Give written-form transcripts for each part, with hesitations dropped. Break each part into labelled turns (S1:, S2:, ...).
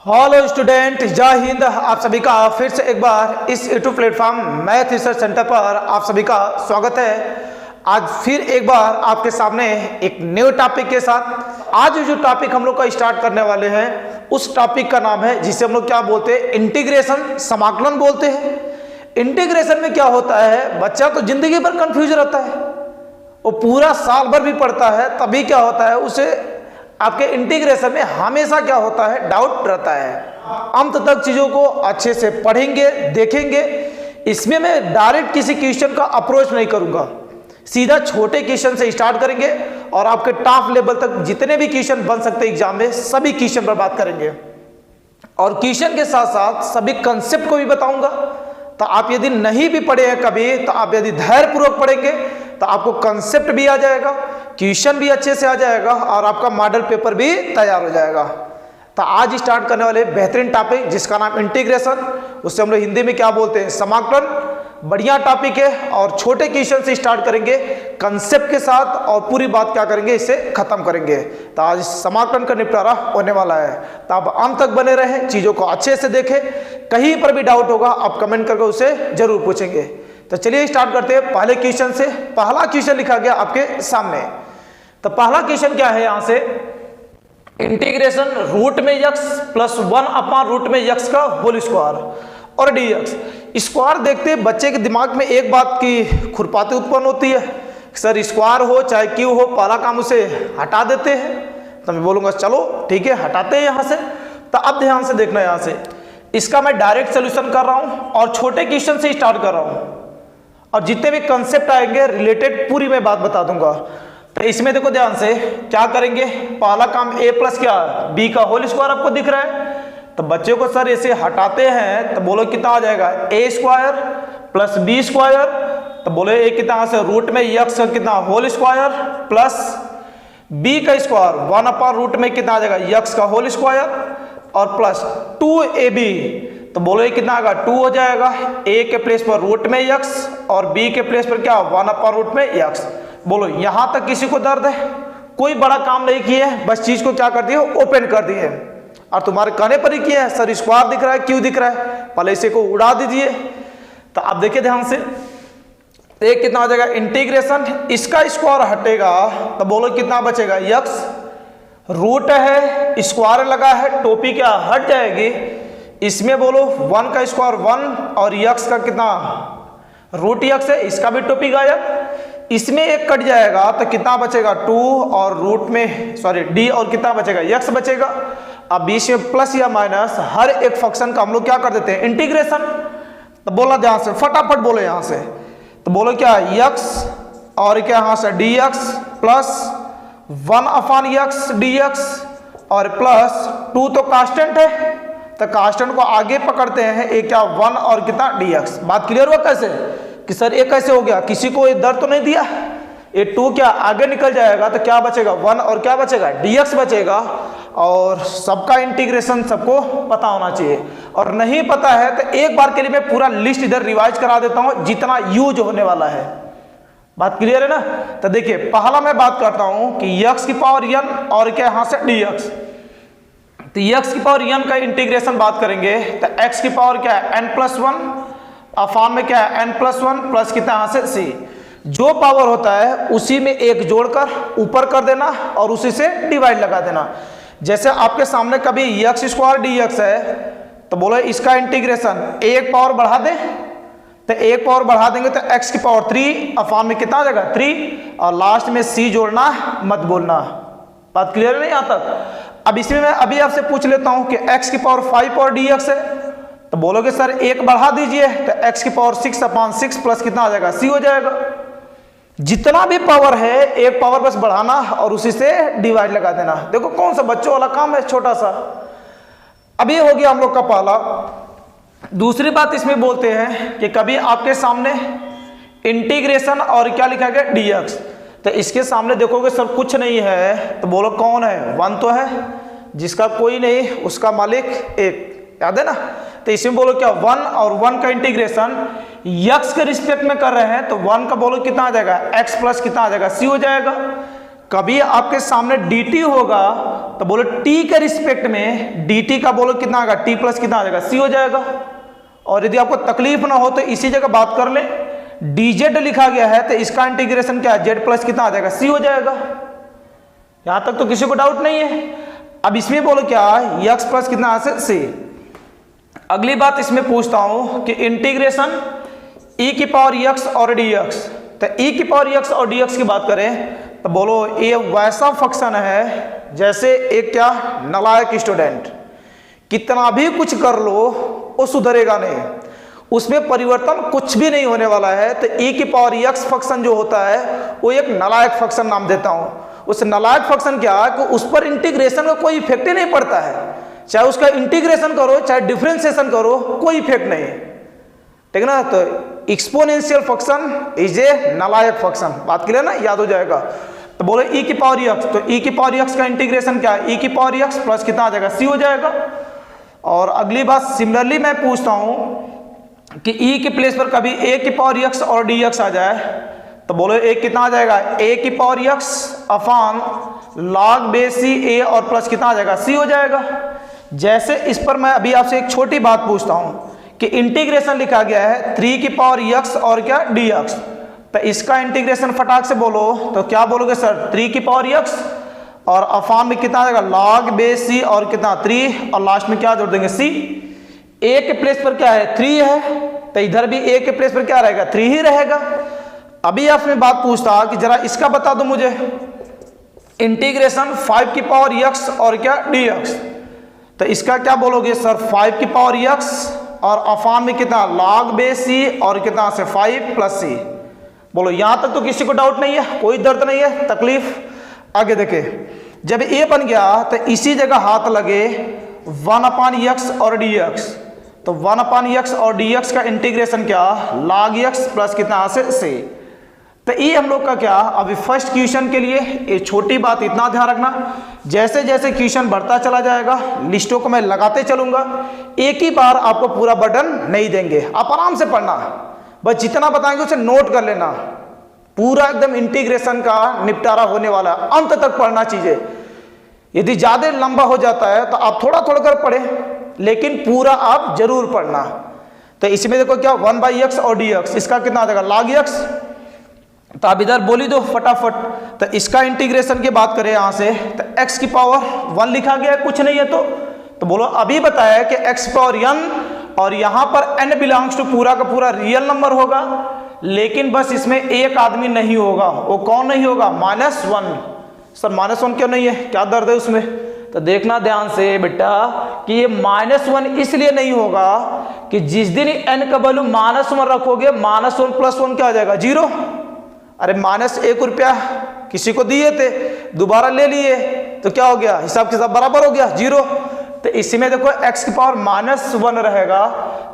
S1: Hello student, जय हिंद। आप सभी का फिर से एक बार इस YouTube platform math research centre पर आप सभी का स्वागत है। आज फिर एक बार आपके सामने एक न्यू टॉपिक के साथ। आज जो टॉपिक हम लोग का स्टार्ट करने वाले हैं उस टॉपिक का नाम है जिसे हम लोग क्या बोलते हैं, इंटीग्रेशन, समाकलन बोलते हैं। इंटीग्रेशन में क्या होता है, बच्चा तो जिंदगी भर कंफ्यूज रहता है, वो पूरा साल भर भी पढ़ता है तभी क्या होता है उसे आपके इंटीग्रेशन में हमेशा क्या होता है, डाउट रहता है। अंत तक चीजों को अच्छे से पढ़ेंगे, देखेंगे। इसमें मैं डायरेक्ट किसी क्वेश्चन का अप्रोच नहीं करूंगा, सीधा छोटे क्वेश्चन से स्टार्ट करेंगे और आपके टॉप लेवल तक जितने भी क्वेश्चन बन सकते हैं एग्जाम में सभी क्वेश्चन पर बात करेंगे और क्वेश्चन के साथ साथ सभी कंसेप्ट को भी बताऊंगा। तो आप यदि नहीं भी पढ़े हैं कभी, तो आप यदि धैर्य पूर्वक पढ़ेंगे तो आपको कंसेप्ट भी आ जाएगा, क्वेश्चन भी अच्छे से आ जाएगा और आपका मॉडल पेपर भी तैयार हो जाएगा। तो आज स्टार्ट करने वाले बेहतरीन टॉपिक जिसका नाम इंटीग्रेशन, उससे हम लोग हिंदी में क्या बोलते हैं, समाकलन। बढ़िया टॉपिक है और छोटे क्वेश्चन से स्टार्ट करेंगे कंसेप्ट के साथ और पूरी बात क्या करेंगे, इसे खत्म करेंगे। तो आज समाकलन का निपटारा होने वाला है, तो आप अंत तक बने रहें, चीजों को अच्छे से देखें। कहीं पर भी डाउट होगा आप कमेंट करके उसे जरूर पूछेंगे। तो चलिए स्टार्ट करते हैं पहले क्वेश्चन से। पहला क्वेश्चन लिखा गया आपके सामने। तो पहला क्वेश्चन क्या है, यहां से इंटीग्रेशन रूट में यक्स प्लस 1 अपॉन रूट में यक्स का होल स्क्वायर और डी एक्स स्क्वायर। देखते बच्चे के दिमाग में एक बात की खुरपाती उत्पन्न होती है, सर स्क्वायर हो चाहे क्यू हो, पहला काम उसे हटा देते हैं। तो मैं बोलूंगा चलो ठीक है, हटाते हैं यहां से। तो अब ध्यान से देखना, यहां से इसका मैं डायरेक्ट सोल्यूशन कर रहा हूं और छोटे क्वेश्चन से स्टार्ट कर रहा हूं और जितने भी कंसेप्ट आएंगे रिलेटेड पूरी मैं बात बता दूंगा। तो इसमें देखो ध्यान से क्या करेंगे, पहला काम ए प्लस क्या बी का होल स्क्वायर आपको दिख रहा है। तो बच्चों को सर ऐसे हटाते हैं तो बोलो कितना आ जाएगा, ए स्क्वायर प्लस बी स्क्वायर। तो बोले ए कितना से रूट में यक्स का कितना होल स्क्वायर प्लस बी का स्क्वायर 1 अपॉन रूट में कितना आ जाएगा, यक्स का होल स्क्वायर और प्लस 2ab। तो बोलो ये कितना आएगा, 2 हो जाएगा। ए के प्लेस पर रूट में यक्स और बी के प्लेस पर क्या 1 अपॉन रूट में यक्स। बोलो यहां तक किसी को दर्द है? कोई बड़ा काम नहीं किया है, बस चीज को क्या कर दिए, ओपन कर दिए और तुम्हारे कहने पर ही किया है। सर स्क्वायर दिख रहा है, क्यों दिख रहा है, पहले इसे को उड़ा दीजिए। तो आप देखिए ध्यान से, एक कितना हो जाएगा इंटीग्रेशन, इसका स्क्वायर हटेगा तो बोलो कितना बचेगा, यक्स रूट है स्क्वायर लगा है, टोपी क्या हट जाएगी। इसमें बोलो 1 का स्क्वायर 1 और यक्स का कितना रूट यक्स है, इसका भी टोपी गायब। इसमें एक कट जाएगा तो कितना बचेगा 2 और रूट में सॉरी डी और कितना बचेगा, यक्स बचेगा। अब बीच में प्लस या माइनस हर एक फंक्शन का हम लोग क्या कर देते हैं, इंटीग्रेशन। तो बोला ध्यान से, फटाफट बोलो यहां से। तो बोलो क्या यक्स और क्या यहां से D x plus 1 upon x D x और प्लस 2 तो कांस्टेंट है तो कांस्टेंट को आगे पकड़ते हैं, एक क्या 1 और कितना डी एक्स। बात क्लियर हुआ कैसे कि सर ये कैसे हो गया, किसी को ये दर्द तो नहीं दिया। ये 2 क्या आगे निकल जाएगा तो क्या बचेगा 1 और क्या बचेगा dx बचेगा। और सबका इंटीग्रेशन सबको पता होना चाहिए और नहीं पता है तो एक बार के लिए मैं पूरा लिस्ट इधर रिवाइज करा देता हूं जितना यूज होने वाला है। बात क्लियर है ना। तो देखिए पहला मैं बात करता हूं कि x की पावर n और क्या यहां से dx। तो x की पावर n का इंटीग्रेशन बात करेंगे तो x की पावर क्या है n+1 अफॉन में क्या है n+1 प्लस कितना यहां से c। जो पावर होता है उसी में एक जोड़कर ऊपर कर देना और उसी से डिवाइड लगा देना। जैसे आपके सामने कभी यक्स स्क्वायर डी एक्स है तो बोलो इसका इंटीग्रेशन एक पावर बढ़ा दे तो एक पावर बढ़ा देंगे तो x की पावर 3 अफॉन में कितना आ जाएगा 3 और लास्ट में c जोड़ना मत बोलना। बात क्लियर है नहीं यहाँ तक। अब इसमें मैं अभी आपसे पूछ लेता हूं कि x की पावर 5 और dx है तो बोलोगे सर एक बढ़ा दीजिए तो x की पावर 6 अपॉन 6 प्लस कितना आ जाएगा c हो जाएगा। जितना भी पावर है एक पावर बस बढ़ाना और उसी से डिवाइड लगा देना। देखो कौन सा बच्चों वाला काम है, छोटा सा। अब ये हो गया हम लोग का पहला। दूसरी बात इसमें बोलते हैं कि कभी आपके सामने इंटीग्रेशन और क्या लिखा गया dx, तो इसके सामने देखोगे सर कुछ नहीं है तो बोलो कौन है, 1 तो है, जिसका कोई नहीं उसका मालिक एक, याद है ना। तो इसमें बोलो क्या 1 और 1 का इंटीग्रेशन यक्स के रिस्पेक्ट में कर रहे हैं तो 1 का बोलो कितना आ जाएगा x प्लस कितना आ जाएगा c हो जाएगा। कभी आपके सामने dt होगा तो बोलो t के रिस्पेक्ट में dt का बोलो कितना आएगा, t प्लस कितना आ जाएगा, c हो जाएगा। और यदि आपको तकलीफ ना हो तो इसी जगह बात कर ले, dz लिखा गया है तो इसका इंटीग्रेशन क्या है, z प्लस कितना आ जाएगा, c हो जाएगा। यहां तक तो किसी को डाउट नहीं है। अब इसमें बोलो क्या, x प्लस कितना आ से c। अगली बात इसमें पूछता हूं कि इंटीग्रेशन e की पावर x और dx, तो e की पावर x और dx की बात करें तो बोलो ये वैसा फंक्शन है जैसे एक क्या नालायक स्टूडेंट, कितना भी कुछ कर लो वो सुधरेगा नहीं, उसमें परिवर्तन कुछ भी नहीं होने वाला है। तो e की पावर x फंक्शन जो होता है वो एक नालायक फंक्शन नाम देता हूं। उस नालायक फंक्शन क्या है कि उस पर इंटीग्रेशन का कोई इफेक्ट ही नहीं पड़ता है, चाहे उसका इंटीग्रेशन करो चाहे डिफरेंशिएशन करो कोई इफेक्ट नहीं, ठीक है ना। तो एक्सपोनेंशियल फंक्शन इज ए नालायक फंक्शन, बात क्लियर ना, याद हो जाएगा। तो बोलो e की पावर x, तो e की पावर x का इंटीग्रेशन क्या है, e की पावर x प्लस कितना आ जाएगा, c हो जाएगा। और अगली बात सिमिलरली मैं पूछता हूं कि e के प्लेस पर कभी a की पावर x और dx आ जाए तो बोलो a कितना आ जाएगा, a की power x upon log base c a और प्लस कितना आ जाएगा, c हो जाएगा। जैसे इस पर मैं अभी आपसे एक छोटी बात पूछता हूं कि इंटीग्रेशन लिखा गया है 3 की पावर x और क्या dx, तो इसका इंटीग्रेशन फटाक से बोलो तो क्या बोलोगे सर, 3 की पावर x और अफान में कितना आ जाएगा log बेस c और कितना 3 और लास्ट में क्या जोड़ देंगे c। a के प्लेस पर क्या है 3 है तो इधर भी a के प्लेस पर क्या रहेगा 3 ही रहेगा। अभी आपने बात पूछता कि जरा इसका बता दो मुझे, इंटीग्रेशन 5 की पावर x और क्या dx, तो इसका क्या बोलोगे सर 5 की पावर x और अफान में कितना log बेस c और कितना से 5 प्लस c। बोलो यहां तक तो किसी को डाउट नहीं है, कोई दर्द नहीं है, तकलीफ। आगे देखे, जब a बन गया तो इसी जगह हाथ लगे 1/x और dx, तो 1/x और dx का इंटीग्रेशन क्या log x प्लस कितना से c। तो ये हम लोग का क्या, अभी फर्स्ट क्वेश्चन के लिए ये छोटी बात इतना ध्यान रखना, जैसे जैसे क्वेश्चन बढ़ता चला जाएगा लिस्टों को मैं लगाते चलूंगा, एक ही बार आपको पूरा बर्डन नहीं देंगे, आप आराम से पढ़ना, बस जितना बताएंगे उसे नोट कर लेना, पूरा एकदम इंटीग्रेशन का निपटारा होने वाला है, अंत तक पढ़ना चीजें। यदि ज्यादा लंबा हो जाता है तो आप थोड़ा थोड़ा कर पढ़े, लेकिन पूरा आप जरूर पढ़ना। तो इसमें देखो क्या 1/x और dx, इसका कितना आ जाएगा log x, तो आप इधर बोली दो फटाफट। तो इसका इंटीग्रेशन की बात करें यहां से तो x की पावर 1 लिखा गया है, कुछ नहीं है तो बोलो अभी बताया कि x पावर n और यहां पर n बिलोंग्स टू पूरा का पूरा रियल नंबर होगा, लेकिन बस इसमें एक आदमी नहीं होगा, वो कौन नहीं होगा, -1। सर -1 क्यों नहीं है, क्या दर्द है उसमें, तो देखना ध्यान से बेटा कि ये -1 इसलिए नहीं होगा कि जिस दिन n का वैल्यू -1 रखोगे -1 + 1 क्या आ जाएगा 0। अरे -1 रुपया किसी को दिए थे, दोबारा ले लिए तो क्या हो गया, हिसाब किताब बराबर हो गया 0। तो इसमें देखो x की पावर -1 रहेगा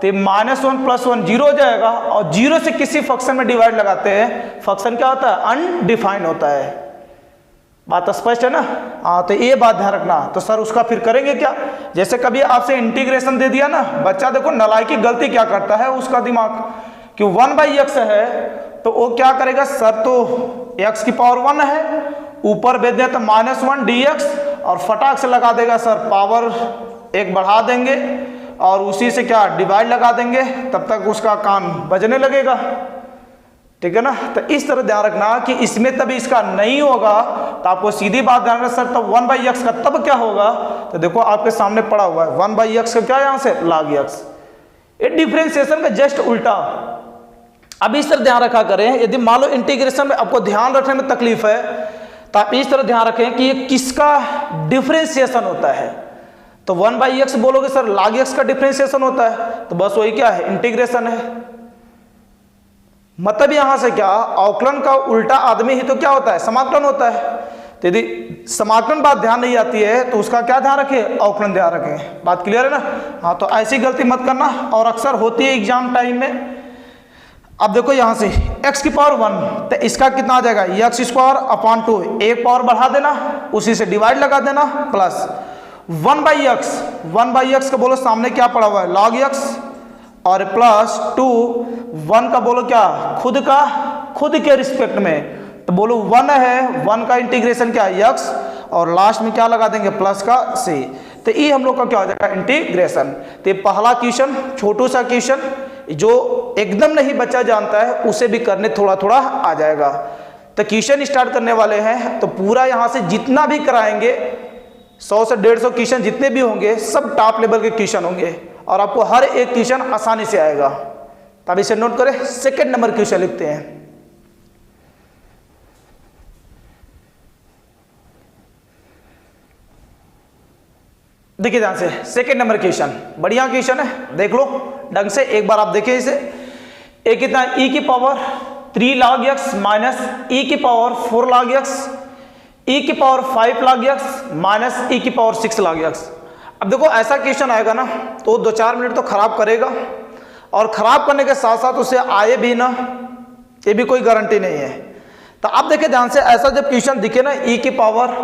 S1: तो -1 + 1 0 हो जाएगा, और 0 से किसी फंक्शन में डिवाइड लगाते हैं, फंक्शन क्या होता है, अनडिफाइंड होता है। बात स्पष्ट है ना, हाँ। तो ये बात ध्यान रखना। तो सर उसका फिर करेंगे क्या, जैसे कभी आपसे इंटीग्रेशन दे दिया ना, बच्चा देखो नालायकी गलती क्या करता है, उसका दिमाग कि 1/x है तो वो क्या करेगा, सर तो x की पावर 1 है, ऊपर भेज दिया तो -1 dx और फटाक से लगा देगा सर पावर 1 बढ़ा देंगे और उसी से क्या डिवाइड लगा देंगे, तब तक उसका कान बजने लगेगा, ठीक है ना। तो इस तरह ध्यान रखना कि इसमें तभी इसका नहीं होगा, तो आपको सीधी बात ध्यान रखना सर तब 1/x का तब क्या होगा, तो देखो आपके सामने पड़ा हुआ है 1/x का क्या यहाँ से log x, ये डिफरेंशिएशन का जस्ट उल्टा। अब इस तरह ध्यान रखा करें, यदि मान लो इंटीग्रेशन में आपको ध्यान रखने में तकलीफ है तो आप इस तरह ध्यान रखें कि ये किसका डिफरेंशिएशन होता है, तो 1/x बोलोगे सर log x का डिफरेंशिएशन होता है, तो बस वही क्या है, इंटीग्रेशन है। मतलब यहां से क्या, अवकलन का उल्टा आदमी ही तो क्या होता है, समाकलन होता है। तो यदि समाकलन बात ध्यान नहीं आती है तो उसका क्या ध्यान रखें, अवकलन ध्यान रखें। बात क्लियर है ना, हाँ। तो ऐसी गलती मत करना, और अक्सर होती है एग्जाम टाइम में। अब देखो यहां से x की पावर 1, तो इसका कितना आ जाएगा x² / 2, एक पावर बढ़ा देना, उसी से डिवाइड लगा देना, प्लस 1/x का बोलो सामने क्या पड़ा हुआ है log x, और प्लस 2 1 का बोलो क्या खुद के रिस्पेक्ट में तो बोलो 1 है, 1 का इंटीग्रेशन क्या है x, और लास्ट में क्या लगा देंगे प्लस का c। तो ये हम लोग का क्या हो जाएगा इंटीग्रेशन। तो ये पहला क्वेश्चन, छोटू सा क्वेश्चन जो एकदम नहीं बच्चा जानता है उसे भी करने थोड़ा थोड़ा आ जाएगा। तो क्वेश्चन स्टार्ट करने वाले हैं, तो पूरा यहाँ से जितना भी कराएंगे 100 से 150 क्वेश्चन जितने भी होंगे सब टॉप लेवल के क्वेश्चन होंगे और आपको हर एक क्वेश्चन आसानी से आएगा। तब इसे नोट करें। सेकंड नंबर क्वेश्चन लिखते हैं। देखिए ध्यान से, सेकंड नंबर क्वेश्चन बढ़िया क्वेश्चन है, देख लो ढंग से एक बार आप देखिए इसे। एक कितना e की power 3 log x minus e की पावर 4 log x, e की power 5 log x minus e की पावर 6 log x। अब देखो ऐसा क्वेश्चन आएगा ना तो 2-4 मिनट तो खराब करेगा, और खराब करने के साथ साथ उसे आए भी ना, ये भी कोई गारंटी नहीं है। तो आप देखिए ध्यान से, ऐसा जब क्वेश्चन दिखे ना e की पावर,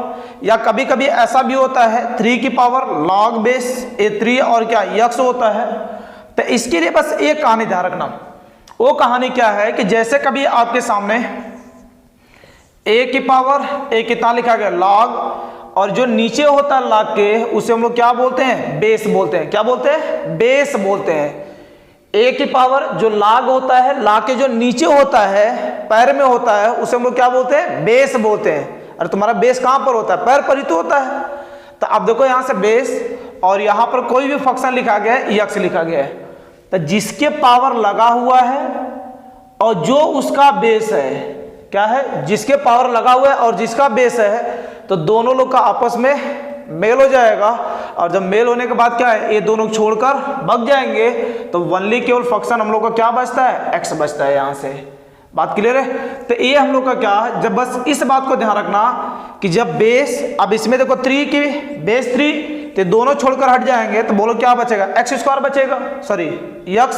S1: या कभी कभी ऐसा भी होता है 3 की पावर log बेस a3 और क्या x होता है। तो इसके लिए बस एक कहानी ध्यान रखना। वो कहानी क्या है कि जैसे कभी आपके सामने a की पावर a कितना लिखा गया log, और जो नीचे होता है log के उसे हम लोग क्या बोलते हैं बेस बोलते हैं। क्या बोलते हैं बेस बोलते हैं। a की पावर जो log होता है, log के जो नीचे होता है पैर में होता है उसे हम लोग क्या बोलते हैं बेस बोलते हैं। अरे तुम्हारा बेस कहां पर होता है, पैर पर ही तो होता है। तो अब देखो यहां से बेस, और यहां पर कोई भी फंक्शन लिखा गया है x लिखा गया है, तो जिसके पावर लगा हुआ है और जो उसका बेस है, क्या है जिसके पावर लगा हुआ है और जिसका बेस है, तो दोनों लोग का आपस में मेल हो जाएगा। और जब मेल होने के बाद क्या है, ये दोनों छोड़कर भाग जाएंगे, तो ओनली केवल फंक्शन हम लोग का क्या बचता है x बचता है। यहां से बात क्लियर है। तो ये हम लोग का क्या, जब बस इस बात को ध्यान रखना कि जब बेस, अब इसमें देखो 3 की बेस 3, तो दोनों छोड़कर हट जाएंगे, तो बोलो क्या बचेगा x² बचेगा, सॉरी x।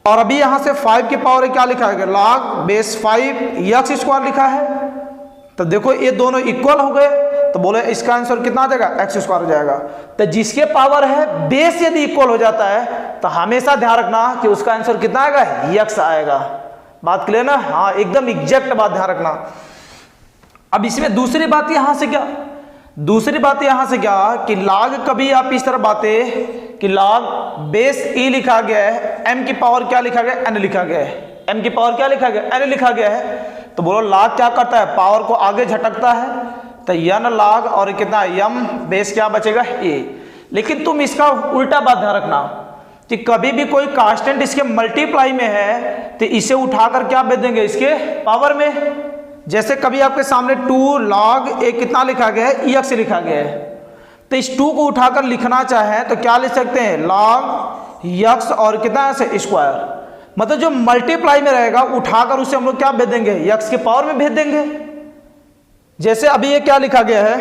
S1: और अभी यहां से 5 की पावर क्या लिखा है log बेस 5 x² लिखा है। तो देखो ये दोनों इक्वल हो गए, तो बोले इसका आंसर कितना आ जाएगा x² हो जाएगा। तो जिसके पावर है बेस यदि इक्वल हो जाता है तो हमेशा ध्यान रखना कि उसका आंसर कितना आएगा x आएगा। बात क्लियर ना, हाँ एकदम एग्जैक्ट बात ध्यान रखना। अब इसमें दूसरी बात यहां से क्या, दूसरी बात यहां से क्या कि log, कभी आप इस तरह बातें कि log बेस e लिखा गया है, m की पावर क्या लिखा गया n लिखा गया है, m की पावर क्या लिखा गया n लिखा गया है। तो बोलो log क्या करता है, पावर को आगे झटकता है, तो n log और कितना m बेस क्या बचेगा a। लेकिन तुम इसका उल्टा बात ध्यान रखना कि कभी भी कोई कांस्टेंट इसके मल्टीप्लाई में है तो इसे उठाकर क्या भेज देंगे इसके पावर में। जैसे कभी आपके सामने 2 log a कितना लिखा गया है x लिखा गया है, तो इस 2 को उठाकर लिखना चाहे तो क्या लिख सकते हैं log x और कितना से स्क्वायर, मतलब जो मल्टीप्लाई में रहेगा उठाकर उसे हम लोग क्या भेज देंगे x के पावर में भेज देंगे। जैसे अभी ये क्या लिखा गया है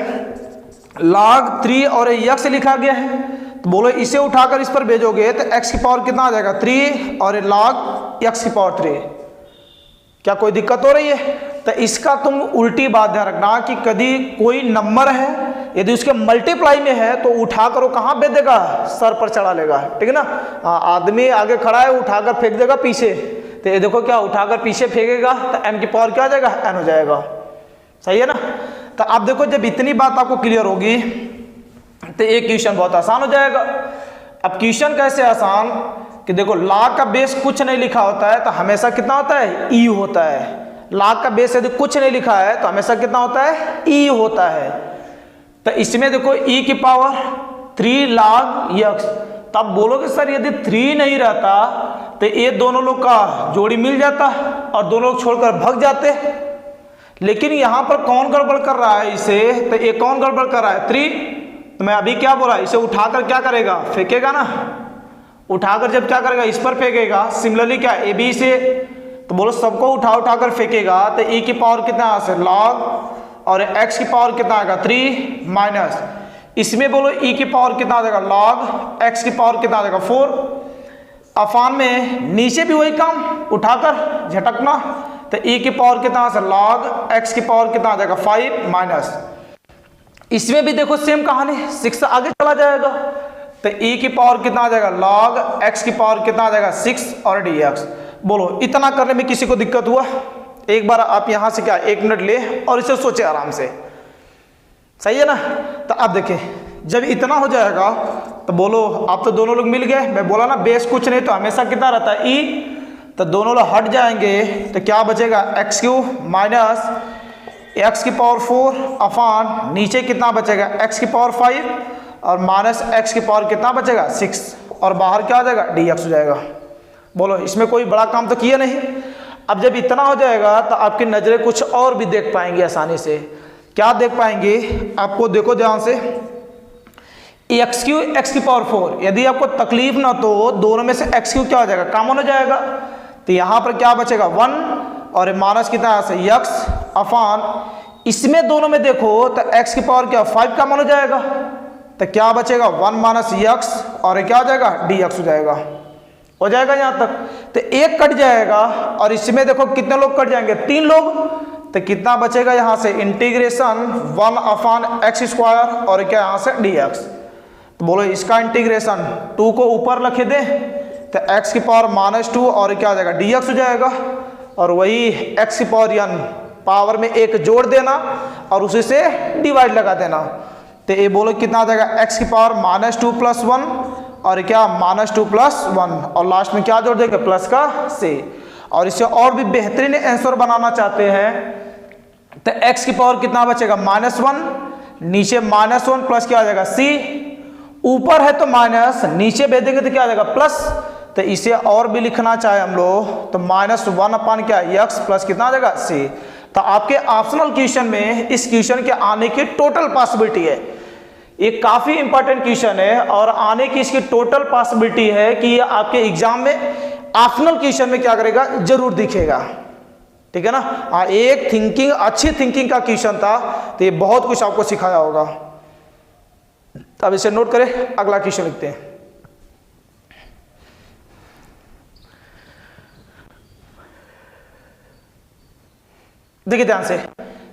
S1: log 3 और x लिखा गया है, तो बोलो इसे उठाकर इस पर भेजोगे तो x की पावर कितना आ जाएगा 3 और log x की पावर 3। क्या कोई दिक्कत हो रही है? तो इसका तुम उल्टी बात ध्यान रखना कि कभी कोई नंबर है यदि उसके मल्टीप्लाई में है तो उठाकर वो कहाँ भेज देगा, सर पर चढ़ा लेगा, ठीक है ना। आदमी आगे खड़ा है उठाकर फेंक देगा पीछे, तो ये देखो क्या उठाकर पीछे फेंकेगा तो m की पावर क्या आ जाएगा n हो जाएगा, सही है ना। तो आप देखो जब इतनी बात आपको क्लियर होगी तो एक क्वेश्चन बहुत आसान हो जाएगा। अब क्वेश्चन कैसे आसान कि देखो log का बेस कुछ नहीं लिखा होता है तो हमेशा कितना होता है e होता है। log का बेस यदि कुछ नहीं लिखा है तो हमेशा कितना होता है e होता है। तो इसमें देखो e की पावर 3 log x, तब बोलोगे सर यदि 3 नहीं रहता तो ये दोनों लोग का जोड़ी मिल जाता और दोनों लोग छोड़कर भाग जाते। लेकिन यहां पर कौन गड़बड़ कर रहा है इसे, तो ये कौन गड़बड़ कर रहा है 3। तो मैं अभी क्या बोला, इसे उठाकर क्या करेगा फेंकेगा ना, उठाकर जब क्या करेगा इस पर फेंकेगा। सिमिलरली क्या ए बी से, तो बोलो सबको उठाकर फेंकेगा तो e की पावर कितना से log और x की पावर कितना आएगा 3 माइनस, इसमें बोलो e की पावर कितना आ जाएगा log x की पावर कितना आ जाएगा 4। अफान में नीचे भी वही काम उठाकर झटकना, तो e की पावर कितना से log x की पावर कितना आ जाएगा 5 माइनस। इसमें भी देखो सेम कहानी 6 आगे चला जाएगा, तो e की पावर कितना आ जाएगा log x की पावर कितना आ जाएगा 6 और dx। बोलो इतना करने में किसी को दिक्कत हुआ? एक बार आप यहां से क्या 1 मिनट ले और इसे सोचे आराम से, सही है ना। तो अब देखिए जब इतना हो जाएगा तो बोलो, आप तो दोनों लोग मिल गए, मैं बोला ना बेस कुछ नहीं तो हमेशा कितना रहता है ई, तो दोनों लोग हट जाएंगे तो क्या बचेगा एक्स क्यूब माइनस एक्स की पावर 4 अपान नीचे कितना बचेगा एक्स की पावर 5 और माइनस एक्स की पावर कितना बचेगा 6 और बाहर क्या आ जाएगा डी एक्स हो जाएगा। बोलो इसमें कोई बड़ा काम तो किया नहीं। अब जब इतना हो जाएगा तो आपकी नजरें कुछ और भी देख पाएंगे आसानी से। क्या देख पाएंगे, आपको देखो ध्यान से, एक्स क्यू एक्स की पावर 4, यदि आपको तकलीफ ना तो दोनों में से एक्स क्यू क्या हो जाएगा कॉमन हो जाएगा, तो यहां पर क्या बचेगा 1 और माइनस कितना से एक्स अपान, इसमें दोनों में देखो तो एक्स की पावर क्या 5 कॉमन हो जाएगा, तो क्या बचेगा 1 माइनस एक्स और क्या हो जाएगा डी एक्स हो जाएगा। हो जाएगा यहां तक, तो एक कट जाएगा और इसमें देखो कितने लोग कट जाएंगे 3 लोग, तो कितना बचेगा यहां से इंटीग्रेशन 1 अपान एक्स स्क्वायर और क्या यहां से डी एक्स। तो बोलो इसका इंटीग्रेशन 2 को ऊपर रखे दे तो x की पावर -2 और क्या आ जाएगा dx हो जाएगा, और वही x की पावर n पावर में एक जोड़ देना और उसी से डिवाइड लगा देना, तो ये बोलो कितना आ जाएगा x की पावर -2 + 1 और क्या -2 + 1 और लास्ट में क्या जोड़ देंगे प्लस का से। और इसे और भी बेहतरीन आंसर बनाना चाहते हैं तो x की पावर कितना बचेगा -1, नीचे -1 प्लस क्या आ जाएगा c, ऊपर है तो माइनस, नीचे भेज देंगे तो क्या आ जाएगा प्लस, तो इसे और भी लिखना चाहे हम लोग तो -1 अपान क्या एक्स प्लस कितना आ जाएगा सी। तो आपके ऑप्शनल क्वेश्चन में इस क्वेश्चन के आने की टोटल पॉसिबिलिटी है, ये काफी इंपॉर्टेंट क्वेश्चन है और आने की इसकी टोटल पॉसिबिलिटी है कि ये आपके एग्जाम में ऑप्शनल क्वेश्चन में क्या करेगा जरूर दिखेगा, ठीक है ना। हाँ, एक थिंकिंग अच्छी थिंकिंग का क्वेश्चन था तो ये बहुत कुछ आपको सिखाया होगा। अब इसे नोट करें, अगला क्वेश्चन लिखते हैं। देखिए ध्यान से,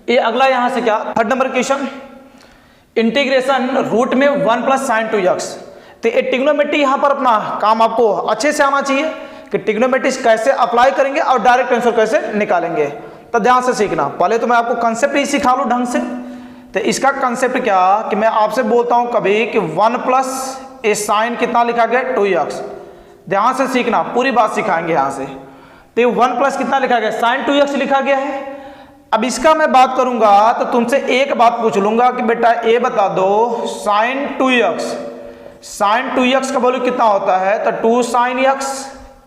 S1: ये अगला यहां से क्या 3rd number question, integration root में 1 + sin 2x। तो ये ट्रिग्नोमेट्री यहां पर अपना काम आपको अच्छे से आना चाहिए कि ट्रिग्नोमेट्री कैसे अप्लाई करेंगे और डायरेक्ट आंसर कैसे निकालेंगे। तो ध्यान से सीखना, पहले तो मैं आपको कंसेप्ट ही सिखा लूं ढंग से। तो इसका कंसेप्ट क्या कि मैं आपसे बोलता हूं कभी कि 1 + ए साइन कितना लिखा गया 2x, ध्यान से सीखना, पूरी बात सिखाएंगे यहां से। तो 1 + कितना लिखा गया sin 2x लिखा गया है। अब इसका मैं बात करूंगा तो तुमसे एक बात पूछ लूंगा कि बेटा ये बता दो sin 2x का वैल्यू कितना होता है, तो 2 sin x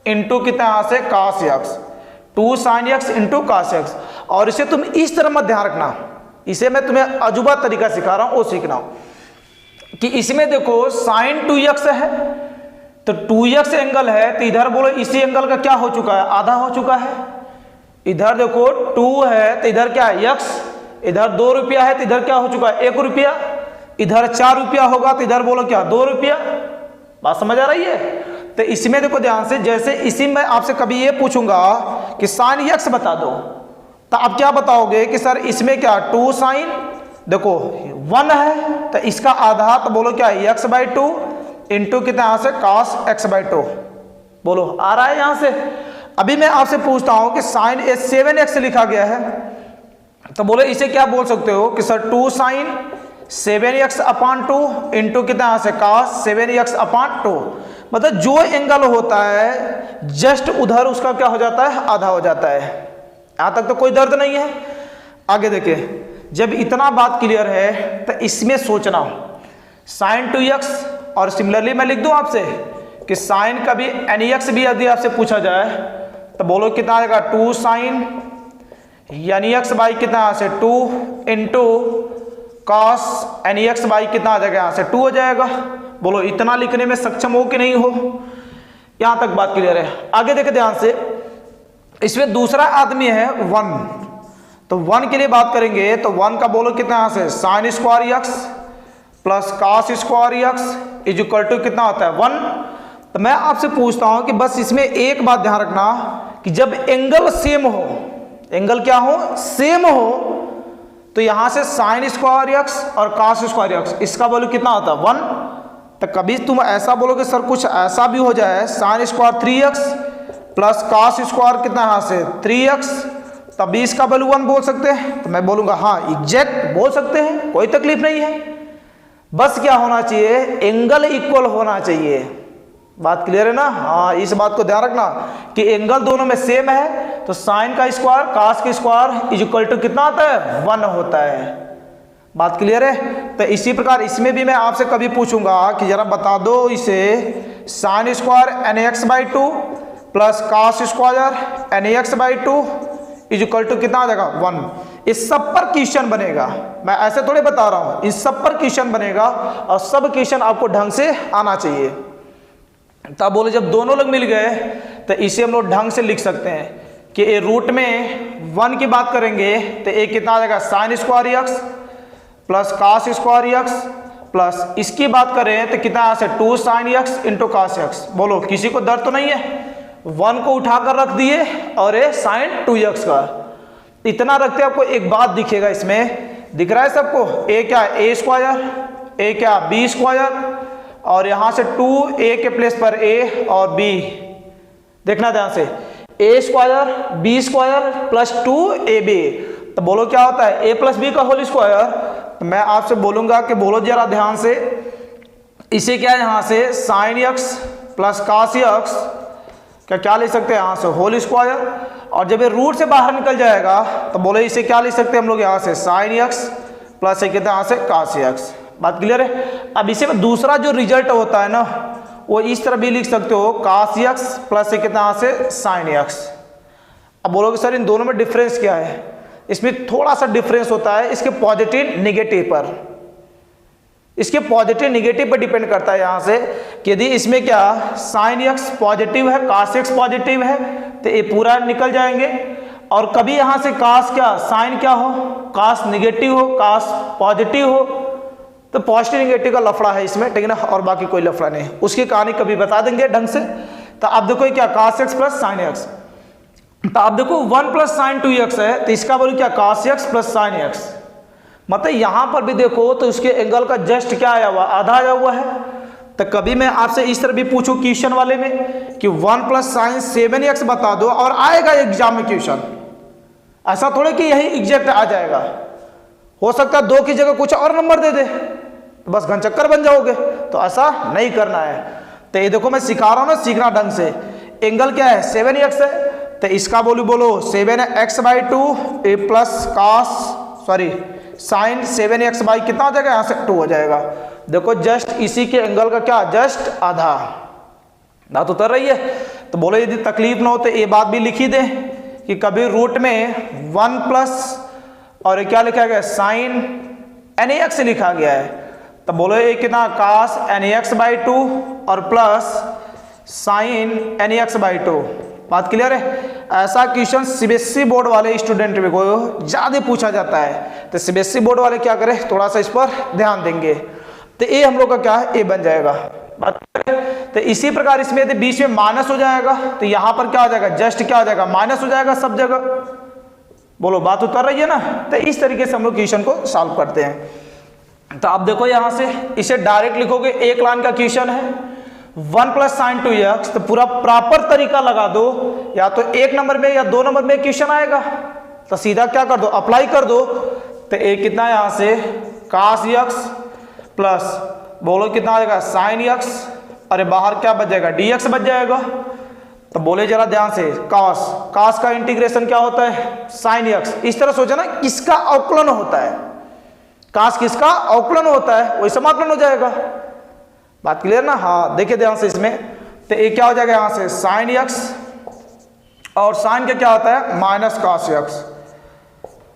S1: इंटू कितना यहां से cos x, 2 sin x into cos x। और इसे तुम इस तरह मत ध्यान रखना, इसे मैं तुम्हें अजूबा तरीका सिखा रहा हूं वो सीखना कि इसमें देखो sin 2x है तो 2x एंगल है, तो इधर बोलो इसी एंगल का क्या हो चुका है आधा हो चुका है। इधर देखो 2 है तो इधर क्या है x, इधर 2 रुपया है तो इधर क्या हो चुका है 1 रुपया, इधर 4 रुपया होगा तो इधर बोलो क्या 2 रुपया। बात समझ आ रही है। तो इसमें देखो ध्यान से, जैसे इसी में आपसे कभी ये पूछूंगा कि sin x बता दो तो आप क्या बताओगे कि सर इसमें क्या 2 sin, देखो 1 है तो इसका आधा, तो बोलो क्या x/2 इंटू कितना यहां से cos x/2। बोलो आ रहा है यहां से। अभी मैं आपसे पूछता हूं कि sin 7x लिखा गया है तो बोलो इसे क्या बोल सकते हो कि सर 2 sin 7x/2 इंटू कितना यहां से cos 7x/2। मतलब जो एंगल होता है जस्ट उधर उसका क्या हो जाता है आधा हो जाता है। यहां तक तो कोई दर्द नहीं है। आगे देखिए, जब इतना बात क्लियर है तो इसमें सोचना sin 2x और सिमिलरली मैं लिख दूं आपसे कि sin का भी NX भी यदि आपसे पूछा जाए तो बोलो कितना आएगा 2 sin NX बाई कितना यहां से 2 इंटू cos NX बाई कितना आ जाएगा यहां से 2 हो जाएगा। बोलो इतना लिखने में सक्षम हो कि नहीं हो, यहां तक बात क्लियर है। आगे देखे ध्यान से, इसमें दूसरा आदमी है 1, तो 1 के लिए बात करेंगे तो 1 का बोलो कितना यहां से sin² x plus cos² x is equal to कितना होता है 1। तो मैं आपसे पूछता हूं कि बस इसमें एक बात ध्यान रखना कि जब एंगल सेम हो, एंगल क्या हो सेम हो, तो यहां से sin² x और cos² x इसका वैल्यू कितना होता है 1। तो कभी तुम ऐसा बोलोगे सर कुछ ऐसा भी हो जाए sin² 3x प्लस cos² कितना यहां से 3x, तभी इसका वैल्यू 1 बोल सकते हैं। तो मैं बोलूंगा हाँ एग्जैक्ट बोल सकते हैं, कोई तकलीफ नहीं है। बस क्या होना चाहिए, एंगल इक्वल होना चाहिए। बात क्लियर है ना? हाँ, इस बात को ध्यान रखना कि एंगल दोनों में सेम है, तो साइन का स्क्वायर कास का स्क्वायर इज इक्वल टू कितना आता है, 1 होता है। बात क्लियर है? तो इसी प्रकार इसमें भी मैं आपसे कभी पूछूंगा कि जरा बता दो इसे, sine square nx/2 plus cos square nx/2 is equal to कितना आ जाएगा, 1। इस सब पर क्वेश्चन बनेगा, मैं ऐसे थोड़े बता रहा हूं, इस सब पर क्वेश्चन बनेगा और सब क्वेश्चन आपको ढंग से आना चाहिए। तब बोले जब दोनों लोग मिल गए तो इसे हम लोग ढंग से लिख सकते हैं कि ए रूट में 1 की बात करेंगे तो एक कितना आ जाएगा, sine square x plus cos square x plus इसकी बात करें तो कितना यहाँ से 2 sine x into cos x. बोलो किसी को दर्द तो नहीं है? 1 को उठाकर रख दिए और ये साइन 2x का, इतना रखते आपको एक बात दिखेगा, इसमें दिख रहा है सबको, ए क्या ए स्क्वायर, ए क्या बी स्क्वायर, और यहां से 2a के प्लेस पर a और b, देखना ध्यान से, a square B square plus 2ab। तो बोलो क्या होता है, a प्लस बी का होल स्क्वायर। तो मैं आपसे बोलूंगा कि बोलो जरा ध्यान से, इसे क्या है यहां से sine x plus cos x क्या लिख सकते हैं यहां से होल स्क्वायर, और जब ये रूट से बाहर निकल जाएगा तो बोले इसे क्या लिख सकते हैं हम लोग यहां से साइन एक्स प्लस एक यहां से कास एक्स। बात क्लियर है? अब इसे में दूसरा जो रिजल्ट होता है ना, वो इस तरह भी लिख सकते हो, कास एक्स प्लस एक यहां से साइन एक्स। अब बोलोगे सर इन दोनों में डिफरेंस क्या है? इसमें थोड़ा सा डिफरेंस होता है इसके पॉजिटिव निगेटिव पर, इसके पॉजिटिव निगेटिव पर डिपेंड करता है यहां से कि यदि इसमें क्या साइन एक्स पॉजिटिव है, कास एक्स पॉजिटिव है तो ये पूरा निकल जाएंगे, और कभी यहां से कास क्या साइन क्या हो, कास निगेटिव हो, कास पॉजिटिव हो, तो पॉजिटिव निगेटिव का लफड़ा है इसमें, ठीक है ना, और बाकी कोई लफड़ा नहीं है। उसकी कहानी कभी बता देंगे ढंग से। तो आप देखो क्या कास एक्स प्लस साइन एक्स, तो आप देखो 1 प्लस साइन 2x है, तो इसका बोलो क्या कास एक्स प्लस साइन एक्स, मतलब यहां पर भी देखो तो उसके एंगल का जस्ट क्या आया हुआ, आधा आया हुआ है। तो कभी मैं आपसे इस तरह भी पूछूं क्वेश्चन वाले में कि 1 प्लस साइन 7x बता दो, और आएगा एग्जाम में क्वेश्चन, ऐसा थोड़े कि यही एग्जैक्ट आ जाएगा, हो सकता है 2 की जगह कुछ और नंबर दे दे तो बस घनचक्कर बन जाओगे, तो ऐसा नहीं करना है। तो ये देखो मैं सिखा रहा हूं ना, सीखना ढंग से। एंगल क्या है 7x है, तो इसका बोलो 7x/2 ए plus cos sine 7x by कितना हो जाएगा, यहां से 2 हो जाएगा। देखो जस्ट इसी के एंगल का क्या जस्ट आधा, बात उतर रही है। तो बोलो यदि तकलीफ ना हो तो ये बात भी लिखी दे कि कभी रूट में 1 प्लस और क्या लिखा गया साइन nx लिखा गया है, तो बोलो ये कितना कास nx/2 और प्लस साइन nx/2। बात क्लियर है? ऐसा क्वेश्चन सीबीएसई बोर्ड वाले स्टूडेंट में को ज्यादा पूछा जाता है, तो सीबीएसई बोर्ड वाले क्या करें, थोड़ा सा इस पर ध्यान देंगे। तो ये हम लोग का क्या है, ए बन जाएगा। बात तो इसी प्रकार इसमें यदि बीच में माइनस हो जाएगा तो यहां पर क्या हो जाएगा, जस्ट क्या हो जाएगा, माइनस हो जाएगा सब जगह। बोलो बात उतर रही है ना? तो इस तरीके से हम लोग क्वेश्चन को सॉल्व करते हैं। तो आप देखो यहां से इसे डायरेक्ट लिखोगे, एक लाइन का क्वेश्चन है 1 प्लस साइन 2x, तो पूरा प्रॉपर तरीका लगा दो, या तो 1 नंबर में या 2 नंबर में क्वेश्चन आएगा, तो सीधा क्या कर दो, अप्लाई कर दो। तो एक कितना यहां से कास x प्लस बोलो कितना आएगा साइन x, अरे बाहर क्या बच जाएगा, dx बच जाएगा। तो बोले जरा ध्यान से, कास का इंटीग्रेशन क्या होता है, साइन x। इस तरह सोचा ना, किसका अवकलन होता है, कास किसका अवकलन होता है, वही समाकलन हो जाएगा। बात क्लियर ना? हाँ देखिए ध्यान से इसमें, तो ये क्या हो जाएगा यहां से साइन x, और साइन का क्या होता है माइनस कास x,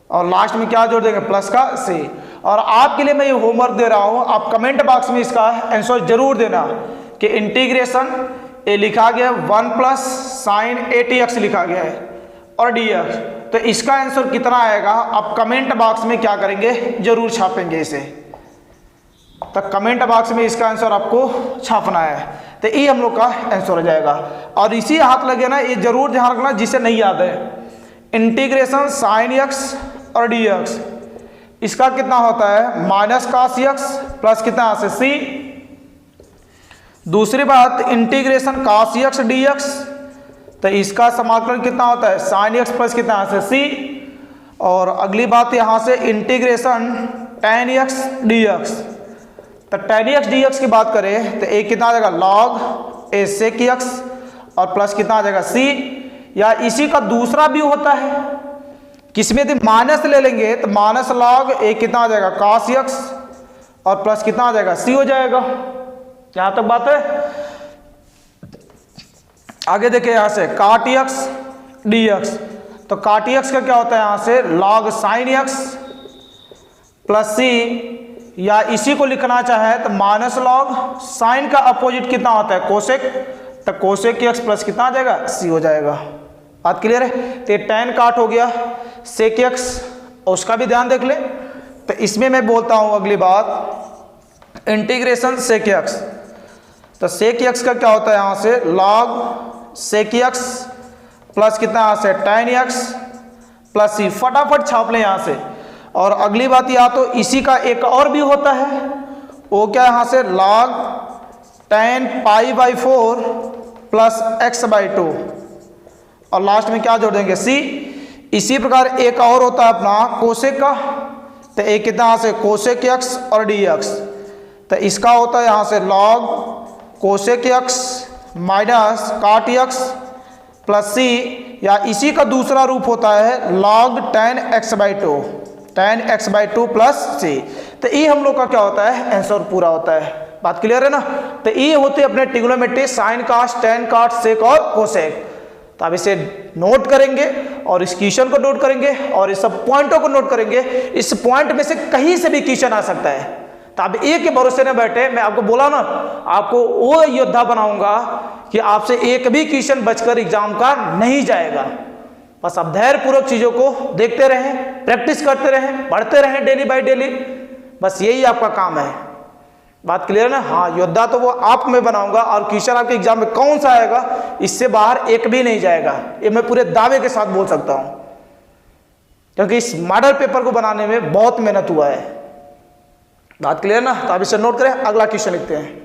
S1: और लास्ट में क्या जोड़ देंगे प्लस का c। और आपके लिए मैं ये होमवर्क दे रहा हूं, आप कमेंट बॉक्स में इसका आंसर जरूर देना कि इंटीग्रेशन ये लिखा गया 1 प्लस साइन 80x लिखा गया है और dx, तो इसका आंसर कितना आएगा आप कमेंट बॉक्स में क्या करेंगे, जरूर छापेंगे इसे। तो कमेंट बॉक्स में इसका आंसर आपको छापना है, तो ये हम लोग का आंसर हो जाएगा। और इसी हाथ लगे ना, ये जरूर ध्यान रखना जिसे नहीं याद है, इंटीग्रेशन साइन x और dx, इसका कितना होता है माइनस कास x प्लस कितना से c। दूसरी बात इंटीग्रेशन कास x dx, तो इसका समाकलन कितना होता है साइन x प्लस कितना से c। और अगली बात यहाँ से इंटीग्रेशन tan x dx। तो tan x dx की बात करें तो एक कितना आ जाएगा log a sec x और प्लस कितना आ जाएगा c, या इसी का दूसरा भी होता है, किसमें यदि माइनस ले लेंगे तो माइनस log a कितना आ जाएगा cos x और प्लस कितना आ जाएगा c हो जाएगा। यहां तक बात है। आगे देखिए यहां से cot x dx। तो cot x का क्या होता है यहां से log sin x plus c, या इसी को लिखना चाहे तो माइनस log sin का अपोजिट कितना होता है कोसेक, तो कोसेक x प्लस कितना आ जाएगा c हो जाएगा। बात क्लियर है। तो ये tan काट हो गया, sec x उसका भी ध्यान देख ले। तो इसमें मैं बोलता हूं अगली बात इंटीग्रेशन sec x। तो sec x का क्या होता है यहां से log sec x प्लस कितना यहां से tan x प्लस c, फटाफट छाप ले यहां से। और अगली बात या तो इसी का एक और भी होता है, वो क्या यहां से log tan pi/4 plus x/2 और लास्ट में क्या जोड़ देंगे c। इसी प्रकार एक और होता है अपना कोसेक का, तो एक कितना यहां से कोसेक x और dx। तो इसका होता है यहां से log cosec x minus cot x plus c, या इसी का दूसरा रूप होता है log tan x/2 plus c। तो ये हम लोग का क्या होता है आंसर पूरा होता है। बात क्लियर है ना। तो ये होते हैं अपने ट्रिग्नोमेट्री साइन कास्ट tan काट सेक और कोसेक। तो आप इसे नोट करेंगे और इस क्वेश्चन को नोट करेंगे और इस सब पॉइंटों को नोट करेंगे। इस पॉइंट में से कहीं से भी क्वेश्चन आ सकता है। तो आप एक के भरोसे न बैठे, मैं आपको बोला ना आपको वो योद्धा बनाऊंगा कि आपसे एक भी क्वेश्चन बचकर एग्जाम का नहीं जाएगा। बस आप धैर्य पूर्वक चीजों को देखते रहें, प्रैक्टिस करते रहें, पढ़ते रहें डेली बाय डेली, बस यही आपका काम है। बात क्लियर है ना। हाँ, योद्धा तो वो आप में बनाऊंगा और क्वेश्चन आपके एग्जाम में कौन सा आएगा इससे बाहर एक भी नहीं जाएगा, ये मैं पूरे दावे के साथ बोल सकता हूं, क्योंकि इस मॉडल पेपर को बनाने में बहुत मेहनत हुआ है। बात क्लियर ना। तो आप इसे नोट करें, अगला क्वेश्चन लिखते हैं।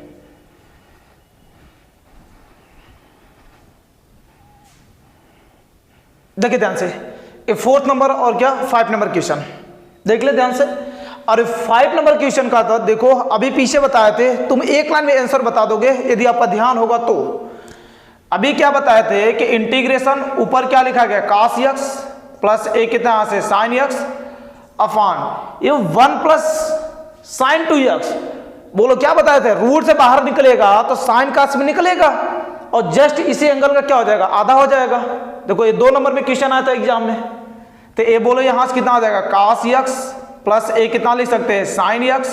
S1: देखिए ध्यान से, ये 4th नंबर और क्या 5 नंबर क्वेश्चन देख ले ध्यान से। और 5 नंबर क्वेश्चन का था, देखो अभी पीछे बताए थे, तुम एक लाइन में आंसर बता दोगे यदि आपका ध्यान होगा तो। अभी क्या बताए थे कि इंटीग्रेशन ऊपर क्या लिखा गया cos x प्लस a कितना यहां से sin x अपान ये 1 प्लस sin 2x। बोलो क्या बताए थे, रूट से बाहर निकलेगा तो साइन कास में निकलेगा और जस्ट इसी एंगल का क्या हो जाएगा आधा हो जाएगा। देखो ये 2 नंबर में क्वेश्चन आया था एग्जाम में। तो ए बोलो यहां से कितना आ जाएगा cos x प्लस a कितना लिख सकते हैं sin x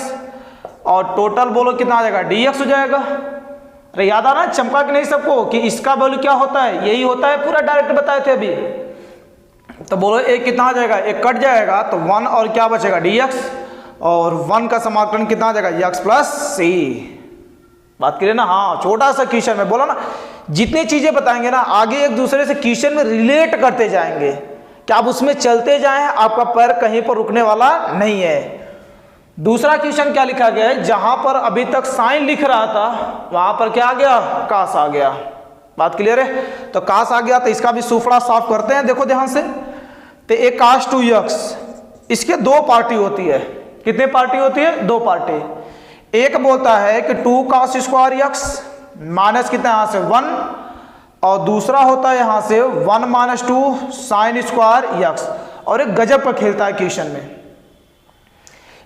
S1: और टोटल बोलो कितना आ जाएगा dx हो जाएगा। अरे याद आ रहा है चमका कि नहीं सबको कि इसका वैल्यू क्या होता है, यही होता है, पूरा डायरेक्ट बताए थे अभी। तो बोलो a कितना आ जाएगा, एक कट जाएगा तो 1 और क्या बचेगा dx और 1 का समाकलन कितना आ जाएगा x प्लस c। बात करिए ना। हाँ, छोटा सा क्वेश्चन में बोला ना, जितनी चीजें बताएंगे ना आगे एक दूसरे से क्वेश्चन में रिलेट करते जाएंगे कि आप उसमें चलते जाएं, आपका पैर कहीं पर रुकने वाला नहीं है। दूसरा क्वेश्चन क्या लिखा गया है, जहां पर अभी तक साइन लिख रहा था वहां पर क्या आ गया कास आ गया। बात क्लियर है। तो कास आ गया तो इसका भी सूफड़ा साफ करते हैं। देखो ध्यान से, तो एक cos 2x, इसके 2 पार्टी होती है। कितने पार्टी होती है, 2 पार्टी। एक बोलता है कि 2 cos स्क्वायर x माइनस कितना यहां से 1 और दूसरा होता है यहां से 1 माइनस 2 साइन स्क्वायर x। और एक गजब का खेलता है क्वेश्चन में,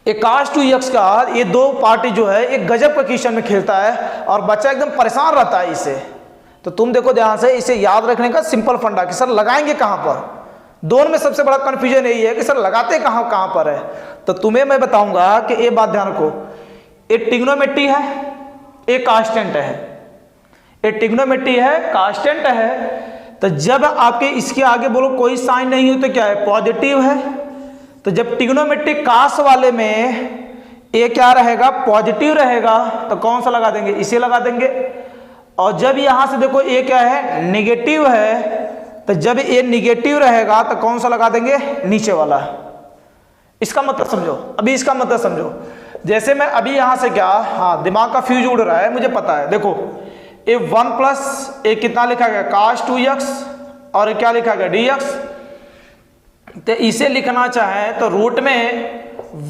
S1: एक cos 2x का ये 2 पार्टी जो है एक गजब का क्वेश्चन में खेलता है और बच्चा एकदम परेशान रहता है इसे। तो तुम देखो ध्यान से, इसे याद रखने का सिंपल फंडा कि सर लगाएंगे कहां पर। दोनों में सबसे बड़ा कंफ्यूजन यही है कि सर लगाते कहां पर है। तो तुम्हें मैं बताऊंगा कि ये बात ध्यान रखो, एक ट्रिग्नोमेट्री है, एक कांस्टेंट है। एक ट्रिग्नोमेट्री है, कांस्टेंट है। तो जब आपके इसके आगे बोलो कोई साइन नहीं हो तो क्या है पॉजिटिव है। तो जब ट्रिग्नोमेट्री कास वाले में ए क्या रहेगा पॉजिटिव रहेगा तो कौन सा लगा देंगे, इसे लगा देंगे। और जब यहां से देखो ए क्या है निगेटिव है, तो जब ए निगेटिव रहेगा तो कौन सा लगा देंगे नीचे वाला। इसका मतलब समझो, अभी इसका मतलब समझो। जैसे मैं अभी यहां से क्या, हाँ दिमाग का फ्यूज उड़ रहा है मुझे पता है। देखो ए 1 प्लस ए कितना लिखा गया cos 2x और क्या लिखा गया dx। तो इसे लिखना चाहे तो रूट में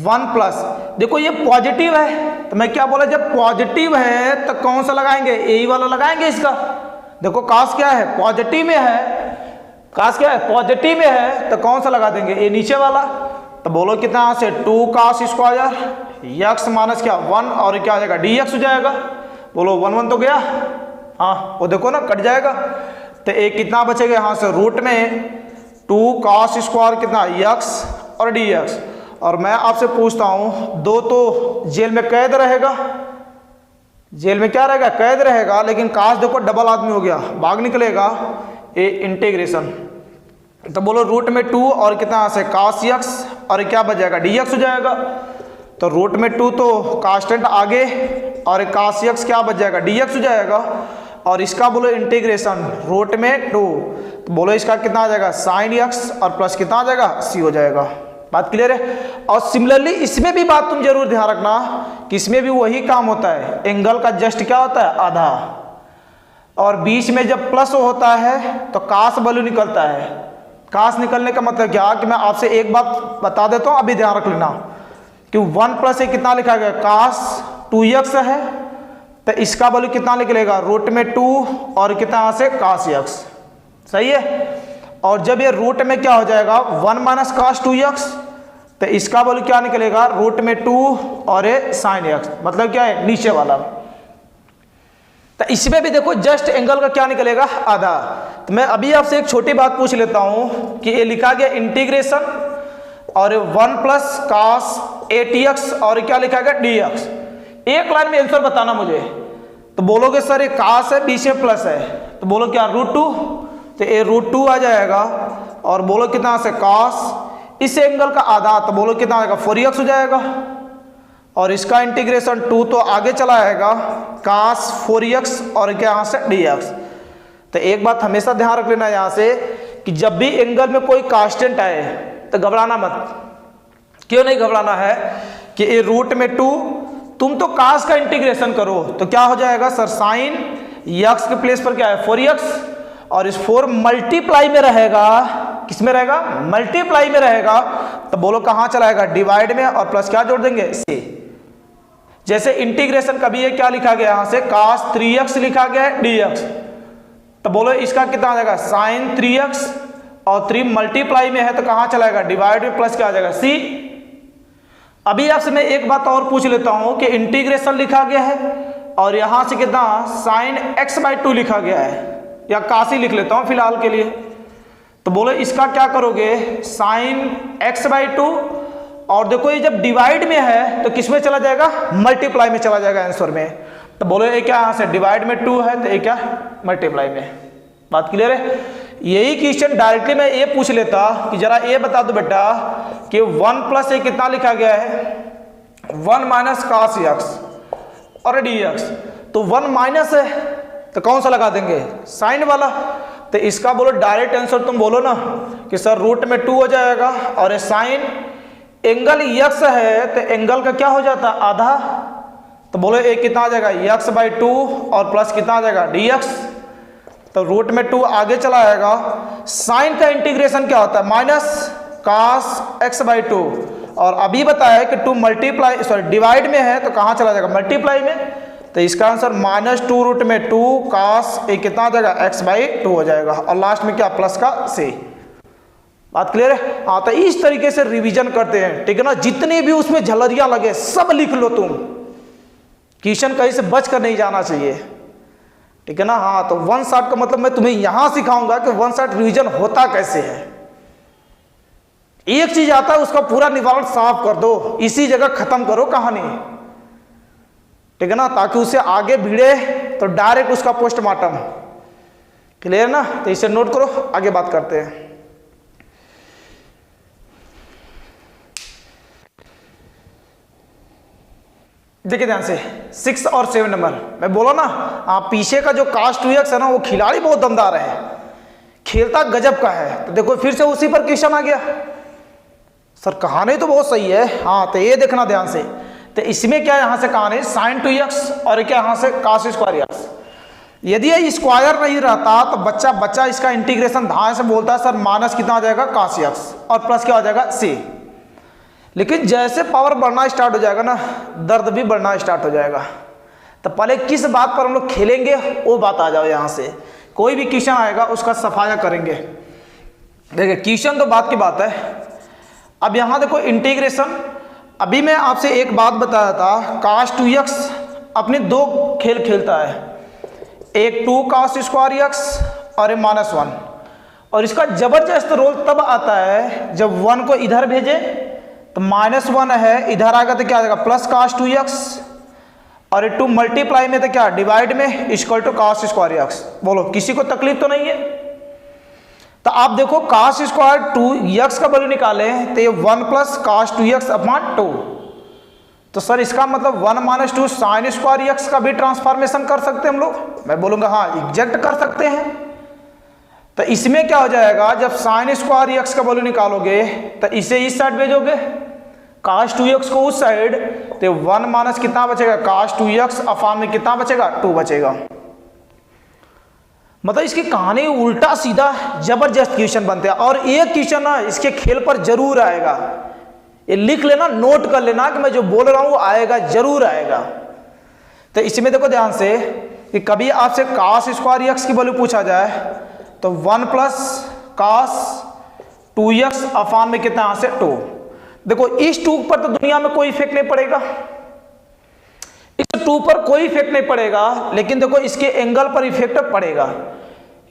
S1: 1 प्लस, देखो ये पॉजिटिव है तो मैं क्या बोला, जब पॉजिटिव है तो कौन सा लगाएंगे, यही वाला लगाएंगे इसका। देखो काश क्या है, पॉजिटिव में है, काश क्या है, पॉजिटिव में है तो कौन सा लगा देंगे, ये नीचे वाला। तो बोलो कितना यहाँ से 2 काश स्क्वायर यक्स माइनस क्या 1 और क्या आ जाएगा डी एक्स हो जाएगा। बोलो 1 1 तो गया, हाँ वो देखो ना कट जाएगा। तो एक कितना बचेगा यहाँ से रूट में 2 काश स्क्वायर कितना यक्स और डी एक्स। और मैं आपसे पूछता हूँ, 2 तो जेल में कैद रहेगा, जेल में क्या रहेगा, कैद रहेगा, लेकिन काश देखो डबल आदमी हो गया, भाग निकलेगा, ये इंटीग्रेशन। तो बोलो रूट में 2 और कितना से काश यक्स और क्या बच जाएगा डी एक्स हो जाएगा। तो रूट में 2 तो कांस्टेंट आगे और काश यक्स क्या बच जाएगा डी एक्स हो जाएगा। और इसका बोलो इंटीग्रेशन रूट में 2, तो बोलो इसका कितना आ जाएगा साइन यक्स और प्लस कितना आ जाएगा सी हो जाएगा। बात क्लियर है। और सिमिलरली इसमें भी बात तुम जरूर ध्यान रखना कि इसमें भी वही काम होता है, एंगल का जस्ट क्या होता है आधा, और बीच में जब प्लस होता है तो काश वैल्यू निकलता है। काश निकलने का मतलब क्या कि मैं आपसे एक बात बता देता हूँ, अभी ध्यान रख लेना कि 1 प्लस ये कितना लिखा गया काश 2x है, तो इसका वैल्यू कितना निकलेगा रूट में 2 और कितना यहाँ से काश यक्स, सही है। और जब ये रूट में क्या हो जाएगा 1 माइनस काश 2x, तो इसका वैल्यू क्या निकलेगा रूट में 2 और ये साइन यक्स, मतलब क्या है नीचे वाला। तो इसमें भी देखो जस्ट एंगल का क्या निकलेगा आधा। तो मैं अभी आपसे एक छोटी बात पूछ लेता हूं कि ये लिखा गया इंटीग्रेशन और 1 प्लस काश 8x और क्या लिखा गया dx, एक लाइन में आंसर बताना मुझे। तो बोलोगे सर ये काश है बीच में प्लस है, तो बोलो क्या रूट 2, तो ये रूट 2 आ जाएगा। और बोलो कितना से काश इस एंगल का आधा, तो बोलो कितना आएगा 4x हो जाएगा। और इसका इंटीग्रेशन 2 तो आगे चला आएगा काश 4x और क्या यहाँ से dx। तो एक बात हमेशा ध्यान रख लेना यहाँ से कि जब भी एंगल में कोई कांस्टेंट आए तो घबराना मत। क्यों नहीं घबराना है कि ये रूट में 2, तुम तो काश का इंटीग्रेशन करो तो क्या हो जाएगा सर साइन यक्स के प्लेस पर क्या है 4x, और इस 4 मल्टीप्लाई में रहेगा, किस में रहेगा मल्टीप्लाई में रहेगा। तो बोलो कहाँ चलाएगा डिवाइड में, और प्लस क्या जोड़ देंगे सी। जैसे इंटीग्रेशन कभी ये क्या लिखा गया यहाँ से काश 3x लिखा गया है dx, तो बोलो इसका कितना आ जाएगा साइन 3x और 3 मल्टीप्लाई में है तो कहाँ चलाएगा डिवाइड में, प्लस क्या आ जाएगा सी। अभी आपसे मैं एक बात और पूछ लेता हूं कि इंटीग्रेशन लिखा गया है और यहां से कितना साइन x/2 लिखा गया है, या काशी लिख लेता हूं फिलहाल के लिए। तो बोलो इसका क्या करोगे साइन x/2, और देखो ये जब डिवाइड में है तो किस में चला जाएगा मल्टीप्लाई में चला जाएगा आंसर में। तो बोलो ये क्या यहाँ से डिवाइड में 2 है तो ये क्या मल्टीप्लाई में। बात क्लियर है। यही क्वेश्चन डायरेक्टली मैं ये पूछ लेता कि जरा ये बता दो बेटा कि 1 प्लस ये कितना लिखा गया है 1 माइनस काश यक्स और dx, तो 1 माइनस है तो कौन सा लगा देंगे साइन वाला। तो इसका बोलो डायरेक्ट आंसर तुम बोलो ना कि सर रूट में 2 हो जाएगा, और साइन एंगल यक्स है तो एंगल का क्या हो जाता है आधा, तो बोलो एक कितना आ जाएगा x/2 और प्लस कितना आ जाएगा dx। तो रूट में 2 आगे चला आएगा। साइन का इंटीग्रेशन क्या होता है माइनस काश x/2, और अभी बताया कि 2 मल्टीप्लाई सॉरी डिवाइड में है तो कहाँ चला जाएगा मल्टीप्लाई में। तो इसका आंसर -2 रूट में 2 काश एक कितना आ जाएगा x/2 हो जाएगा, और लास्ट में क्या प्लस का से। बात क्लियर है। हाँ तो इस तरीके से रिवीजन करते हैं, ठीक है ना। जितने भी उसमें झलरियां लगे सब लिख लो तुम, क्वेश्चन कहीं से बच कर नहीं जाना चाहिए, ठीक है ना। हाँ तो 1 शॉट का मतलब मैं तुम्हें यहां सिखाऊंगा कि 1 शॉट रिवीजन होता कैसे है। एक चीज आता है उसका पूरा निवारण साफ कर दो, इसी जगह खत्म करो कहानी, ठीक है ना, ताकि उसे आगे भिड़े तो डायरेक्ट उसका पोस्टमार्टम। क्लियर ना। तो इसे नोट करो, आगे बात करते हैं। देखिए ध्यान से 6 और 7 नंबर मैं बोला ना, आप पीछे का जो काश 2x है ना वो खिलाड़ी बहुत दमदार है, खेलता गजब का है। तो देखो फिर से उसी पर क्वेश्चन आ गया, सर कहानी तो बहुत सही है। हाँ तो ये देखना ध्यान से, तो इसमें क्या यहां से कहानी साइन 2x और क्या यहां से काश स्क्वायर x। यदि ये स्क्वायर नहीं रहता तो बच्चा इसका इंटीग्रेशन ध्यान से बोलता है सर माइनस कितना आ जाएगा cos x और प्लस क्या हो जाएगा c। लेकिन जैसे पावर बढ़ना स्टार्ट हो जाएगा ना, दर्द भी बढ़ना स्टार्ट हो जाएगा। तो पहले किस बात पर हम लोग खेलेंगे वो बात आ जाओ। यहाँ से कोई भी क्वेश्चन आएगा उसका सफाया करेंगे। देखिए क्वेश्चन तो बात की बात है। अब यहाँ देखो इंटीग्रेशन, अभी मैं आपसे एक बात बताया था, cos 2x अपने दो खेल खेलता है, एक 2 cos स्क्वायर x और एक -1। और इसका जबरदस्त रोल तब आता है जब 1 को इधर भेजे तो -1 है, इधर आएगा तो क्या आ जाएगा प्लस cos 2x, और 2 मल्टीप्लाई में तो क्या डिवाइड में equal to cos square x। बोलो किसी को तकलीफ तो नहीं है? तो आप देखो cos स्क्वायर 2x का वैल्यू निकाले तो ये 1 प्लस cos 2x अपॉन 2। तो सर इसका मतलब 1 माइनस 2 साइन स्क्वायर x का भी ट्रांसफॉर्मेशन कर सकते हैं हम लोग। मैं बोलूँगा हाँ एग्जैक्ट कर सकते हैं। तो इसमें क्या हो जाएगा, जब साइन स्क्वायर x का वैल्यू निकालोगे तो इसे इस साइड भेजोगे, cos 2x को उस साइड, तो 1 माइनस कितना बचेगा cos 2x अपॉन में कितना बचेगा 2 बचेगा। मतलब इसकी कहानी उल्टा सीधा जबरदस्त क्वेश्चन बनते हैं। और एक क्वेश्चन ना इसके खेल पर जरूर आएगा, ये लिख लेना, नोट कर लेना कि मैं जो बोल रहा हूं वो आएगा, जरूर आएगा। तो इसमें देखो ध्यान से कि कभी आपसे cos स्क्वायर x की वैल्यू पूछा जाए तो 1 प्लस cos 2x अपॉन में कितना यहां से 2। देखो इस 2 पर तो दुनिया में कोई इफेक्ट नहीं पड़ेगा, इस 2 पर कोई इफेक्ट नहीं पड़ेगा, लेकिन देखो इसके एंगल पर इफेक्ट पड़ेगा।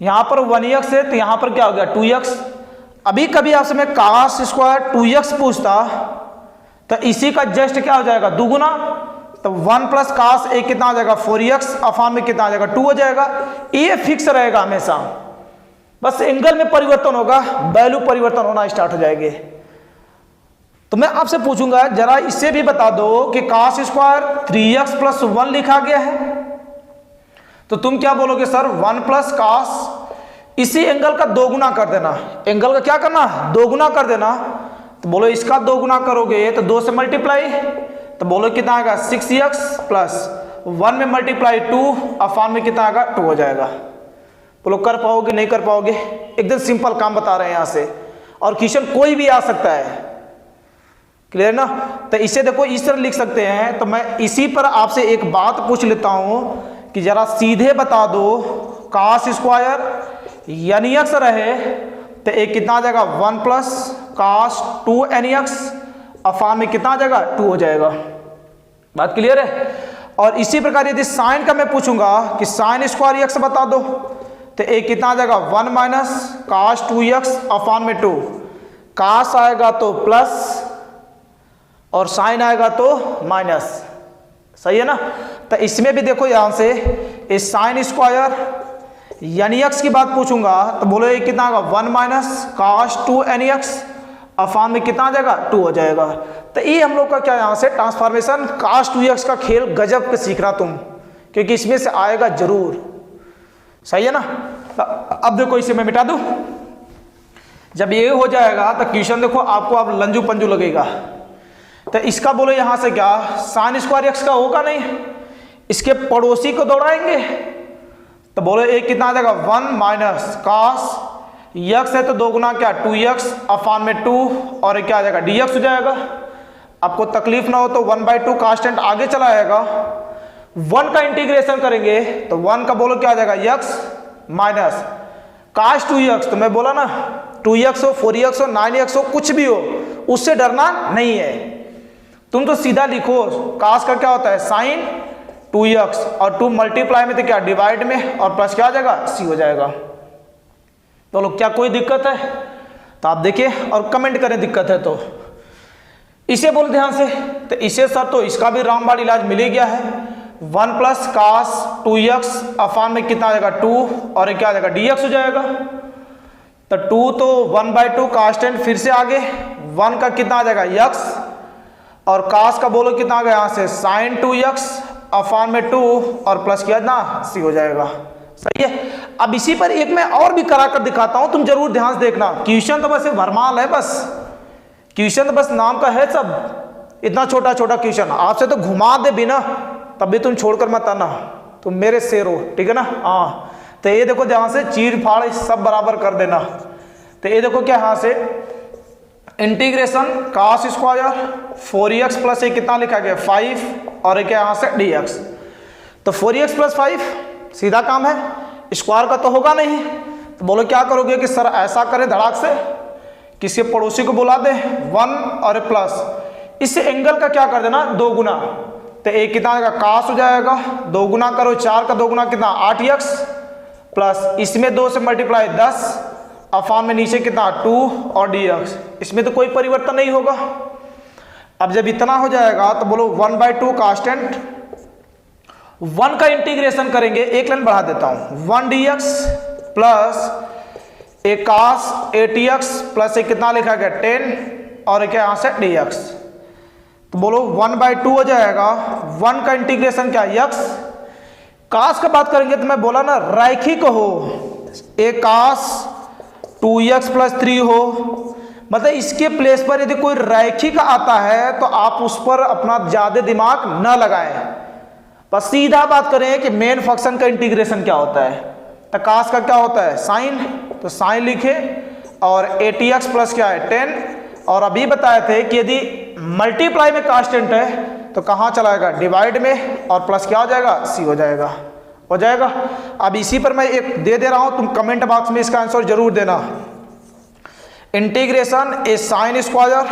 S1: यहां पर 1x है तो यहां पर क्या हो गया 2x। अभी कभी आपसे मैं cos स्क्वायर 2x पूछता तो इसी का जस्ट क्या हो जाएगा दुगुना, तो 1 प्लस cos एक कितना आ जाएगा 4x अपॉन में कितना आ जाएगा 2 हो जाएगा। ये फिक्स रहेगा हमेशा, बस एंगल में परिवर्तन होगा, वैल्यू परिवर्तन होना स्टार्ट हो जाएगी। तो मैं आपसे पूछूंगा जरा इससे भी बता दो कि cos स्क्वायर 3x प्लस 1 लिखा गया है, तो तुम क्या बोलोगे सर 1 प्लस cos, इसी एंगल का दोगुना कर देना। एंगल का क्या करना, दोगुना कर देना। तो बोलो इसका दोगुना करोगे तो 2 से मल्टीप्लाई, तो बोलो कितना आएगा 6x प्लस 1 में मल्टीप्लाई 2 अपॉन में कितना आएगा 2 हो जाएगा। बोलो कर पाओगे नहीं कर पाओगे? एकदम सिंपल काम बता रहे हैं यहाँ से, और क्वेश्चन कोई भी आ सकता है, क्लियर ना। तो इसे देखो इस तरह लिख सकते हैं। तो मैं इसी पर आपसे एक बात पूछ लेता हूं कि जरा सीधे बता दो cos स्क्वायर यानी x रहे तो एक कितना आ जाएगा 1 प्लस cos 2nx अपॉन में कितना आ जाएगा 2 हो जाएगा। बात क्लियर है? और इसी प्रकार यदि साइन का मैं पूछूंगा कि साइन स्क्वायर x बता दो तो एक कितना आ जाएगा 1 माइनस cos 2x अपॉन में 2। cos आएगा तो प्लस और साइन आएगा तो माइनस, सही है ना। तो इसमें भी देखो यहां से इस साइन स्क्वायर यानी x की बात पूछूंगा तो बोलो ये कितना आएगा 1 माइनस cos 2nx अपॉन में कितना आ जाएगा 2 हो जाएगा। तो ये हम लोग का क्या यहाँ से ट्रांसफॉर्मेशन cos 2x का खेल गजब के सीखना तुम, क्योंकि इसमें से आएगा जरूर, सही है ना। तो अब देखो इसे मैं मिटा दूं, जब ये हो जाएगा तो क्वेश्चन देखो आपको अब लंजू पंजू लगेगा। तो इसका बोलो यहां से क्या साइन स्क्वायर x का होगा नहीं, इसके पड़ोसी को दौड़ाएंगे तो बोलो एक कितना आ जाएगा 1 माइनस cos x है तो दोगुना क्या 2x अपॉन में 2 और क्या आ जाएगा dx हो जाएगा। आपको तकलीफ ना हो तो 1/2 कांस्टेंट आगे चला आएगा, 1 का इंटीग्रेशन करेंगे तो 1 का बोलो क्या आ जाएगा x माइनस cos 2x। तो मैं बोला ना 2x हो 4x हो 9x हो कुछ भी हो उससे डरना नहीं है, तुम तो सीधा लिखो cos का क्या होता है साइन 2x और 2 मल्टीप्लाई में तो क्या डिवाइड में और प्लस क्या आ जाएगा c हो जाएगा। तो लोग क्या कोई दिक्कत है तो आप देखिए और कमेंट करें दिक्कत है तो। इसे बोल ध्यान से, तो इसे सर तो इसका भी रामबाण इलाज मिल ही गया है। 1 प्लस cos 2x अपॉन में कितना आ जाएगा 2 और क्या आ जाएगा dx हो जाएगा। तो 2 तो 1/2 कांस्टेंट फिर से आगे 1 का कितना आ जाएगा x और cos का बोलो कितना आ गया यहाँ से साइन 2x अपॉन में 2 और प्लस किया ना c हो जाएगा, सही है। अब इसी पर एक मैं और भी करा कर दिखाता हूं, तुम जरूर ध्यान से देखना। क्वेश्चन तो बस भरमाल है, बस क्वेश्चन तो बस नाम का है सब, इतना छोटा छोटा क्वेश्चन आपसे तो घुमा दे बिना तब भी तुम छोड़कर मत आना, तो मेरे शेरो, ठीक है ना। हाँ, तो ये देखो ध्यान से चीर फाड़ सब बराबर कर देना। तो ये देखो क्या यहाँ से integration cos square 4x plus ये कितना लिखा गया 5 और ये क्या यहाँ से dx। तो 4x प्लस 5 सीधा काम है, स्क्वायर का तो होगा नहीं। तो बोलो क्या करोगे कि सर ऐसा करें धड़ाक से, किसी पड़ोसी को बुला दे 1 और प्लस इस एंगल का क्या कर देना 2 गुना। तो एक कितना का cos हो जाएगा, 2 गुना करो 4 का 2 गुना कितना 8x प्लस इसमें 2 से मल्टीप्लाई 10 अफान में नीचे कितना 2 और dx। इसमें तो कोई परिवर्तन नहीं होगा। अब जब इतना हो जाएगा तो बोलो 1/2 कांस्टेंट 1 का इंटीग्रेशन करेंगे, एक लाइन बढ़ा देता हूं 1 dx प्लस एक cos 8x प्लस एक कितना लिखा गया 10 और क्या यहां से dx। तो बोलो 1/2 हो जाएगा, 1 का इंटीग्रेशन क्या x। cos का बात करेंगे तो मैं बोला ना रैखिक हो, एक cos 2x प्लस 3 हो, मतलब इसके प्लेस पर यदि कोई रैखिक आता है तो आप उस पर अपना ज्यादा दिमाग न लगाएं, बस सीधा बात करें कि मेन फंक्शन का इंटीग्रेशन क्या होता है। तो cos का क्या होता है साइन, तो साइन लिखे और 80x प्लस क्या है 10 और अभी बताए थे कि यदि मल्टीप्लाई में कांस्टेंट है तो कहाँ चलाएगा डिवाइड में और प्लस क्या हो जाएगा c हो जाएगा। अब इसी पर मैं एक दे रहा हूं, तुम कमेंट बॉक्स में इसका आंसर जरूर देना। इंटीग्रेशन ए साइन स्क्वायर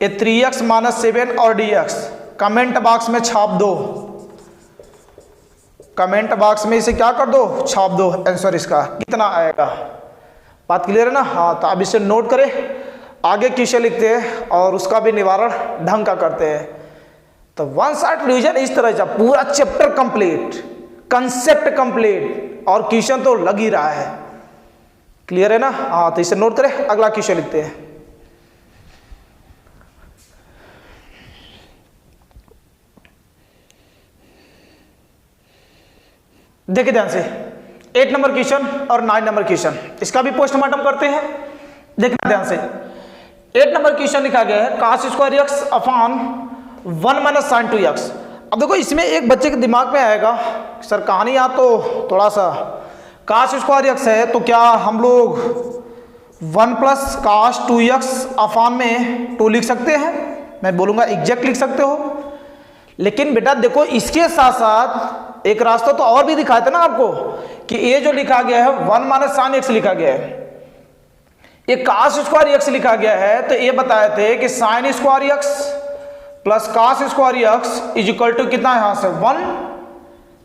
S1: ए 3x माइनस 7 और dx कमेंट बॉक्स में छाप दो, कमेंट बॉक्स में इसे क्या कर दो छाप दो, आंसर इसका कितना आएगा। बात क्लियर है ना। हाँ, तो अब इसे नोट करें, आगे क्वेश्चन लिखते हैं और उसका भी निवारण ढंग का करते हैं। तो वन साइड रिवीजन इस तरह से पूरा चैप्टर कंप्लीट, कंसेप्ट कंप्लीट और क्वेश्चन तो लग ही रहा है। क्लियर है ना। हाँ, तो इसे नोट करें, अगला क्वेश्चन लिखते हैं। देखिए ध्यान से 8 नंबर क्वेश्चन और 9 नंबर क्वेश्चन, इसका भी पोस्टमार्टम करते हैं। देखना ध्यान से 8 नंबर क्वेश्चन लिखा गया है cos square x upon 1 minus sine 2x। अब देखो इसमें एक बच्चे के दिमाग में आएगा सर कहानी यहाँ तो थोड़ा सा cos स्क्वायर x है तो क्या हम लोग 1 प्लस cos 2x अपॉन में 2 लिख सकते हैं। मैं बोलूँगा एग्जैक्ट लिख सकते हो, लेकिन बेटा देखो इसके साथ साथ एक रास्ता तो और भी दिखाया था ना आपको कि ये जो लिखा गया है 1 माइनस साइन x लिखा गया है, ये cos स्क्वायर x लिखा गया है, तो ये बताए थे कि sine square x plus cos square x is equal to कितना यहां से 1।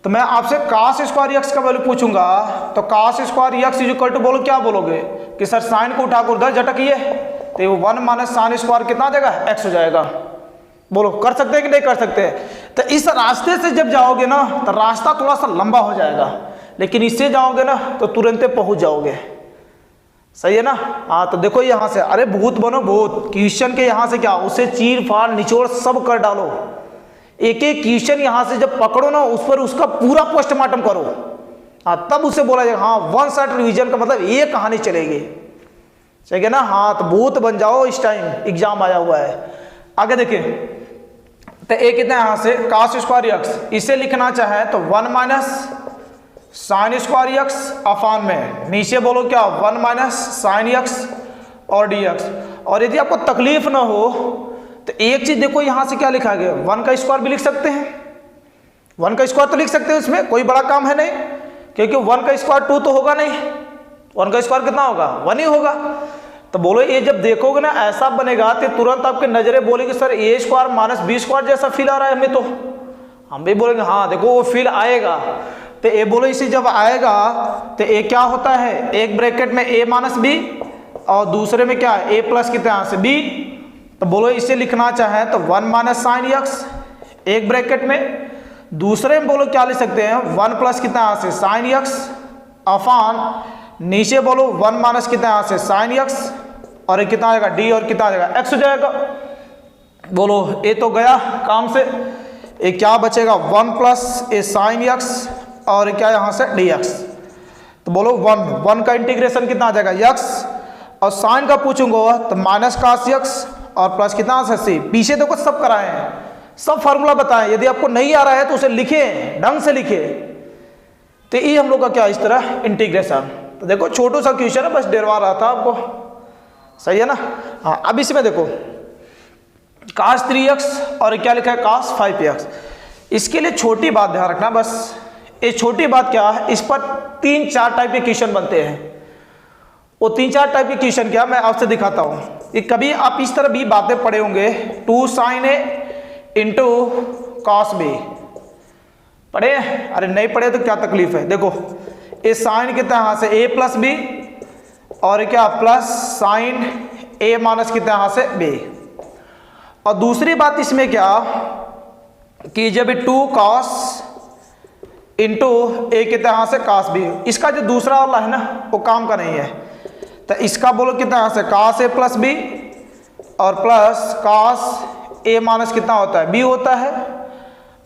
S1: तो मैं आपसे cos स्क्वायर x का वैल्यू पूछूंगा तो cos square x is equal to बोलो क्या बोलोगे कि सर साइन को उठाकर उधर झटकिए, तो ये 1 माइनस साइन स्क्वायर कितना आ जाएगा x हो जाएगा। बोलो कर सकते हैं कि नहीं कर सकते। तो इस रास्ते से जब जाओगे ना तो रास्ता थोड़ा सा लंबा हो जाएगा, लेकिन इससे जाओगे ना तो तुरंत पहुंच जाओगे। सही है ना। हाँ, तो देखो यहाँ से अरे भूत बनो भूत, क्वेश्चन के यहाँ से क्या उसे चीर फाड़ निचोड़ सब कर डालो, एक एक क्वेश्चन यहाँ से जब पकड़ो ना उस पर उसका पूरा पोस्टमार्टम करो। हाँ, तब उसे बोला जाएगा हाँ वन साइड रिवीजन का मतलब ये कहानी चलेगी। ठीक है ना। हाँ, तो भूत बन जाओ, इस टाइम एग्जाम आया हुआ है। आगे देखिए तो एक कितना यहाँ से cos स्क्वायर x इसे लिखना चाहे तो 1 minus sine square x upon में नीचे बोलो क्या 1 माइनस साइन x और dx। और यदि आपको तकलीफ ना हो तो एक चीज देखो यहाँ से क्या लिखा गया 1 का स्क्वायर भी लिख सकते हैं, 1 का स्क्वायर तो लिख सकते हैं, इसमें कोई बड़ा काम है नहीं, क्योंकि 1 का स्क्वायर 2 तो होगा नहीं, 1 का स्क्वायर कितना होगा 1 ही होगा। तो बोलो ये जब देखोगे ना ऐसा बनेगा तो तुरंत आपके नजरें बोलेगी सर ए स्क्वायर माइनस बी स्क्वायर जैसा फील आ रहा है हमें, तो हम भी बोलेंगे हाँ देखो वो फील आएगा। तो ए बोलो इसे जब आएगा तो ए क्या होता है एक ब्रैकेट में ए माइनस बी और दूसरे में क्या है ए प्लस कितना यहाँ से बी। तो बोलो इसे लिखना चाहे तो 1 माइनस साइन एक्स एक ब्रैकेट में, दूसरे में बोलो क्या लिख सकते हैं 1 प्लस कितना यहाँ से साइन एक्स अफान नीचे बोलो 1 माइनस कितना यहाँ से साइन एक्स और एक कितना आ जाएगा डी और कितना आ जाएगा एक्स हो जाएगा। बोलो ए तो गया काम से, ए क्या बचेगा 1 प्लस ए साइन एक्स और क्या यहाँ से डी एक्स। तो बोलो 1 का इंटीग्रेशन कितना आ जाएगा x और साइन का पूछूंगा तो माइनस कास एक्स और प्लस कितना आ सी। पीछे देखो सब कराए हैं, सब फार्मूला बताएं, यदि आपको नहीं आ रहा है तो उसे लिखें, ढंग से लिखें। तो ये हम लोग का क्या इस तरह इंटीग्रेशन। तो देखो छोटू सा क्वेश्चन है, बस डरवा रहा था आपको, सही है ना। हाँ, अब इसमें देखो cos 3x और क्या लिखा है cos 5x। इसके लिए छोटी बात ध्यान रखना, बस ये छोटी बात क्या है, इस पर 3-4 टाइप के क्वेश्चन बनते हैं। वो 3-4 टाइप के क्वेश्चन क्या मैं आपसे दिखाता हूँ। ये कभी आप इस तरह भी बातें पढ़े होंगे, 2 sin A into cos B, पढ़े? अरे नहीं पढ़े तो क्या तकलीफ है। देखो ये साइन कितना यहाँ से A प्लस बी और क्या प्लस साइन A माइनस कितना यहाँ से B। और दूसरी बात इसमें क्या कि जब 2 cos इंटू A कितना यहाँ से cos B, इसका जो दूसरा वाला है ना वो काम का नहीं है, तो इसका बोलो कितना यहाँ से cos A प्लस B और प्लस cos A माइनस कितना होता है B होता है।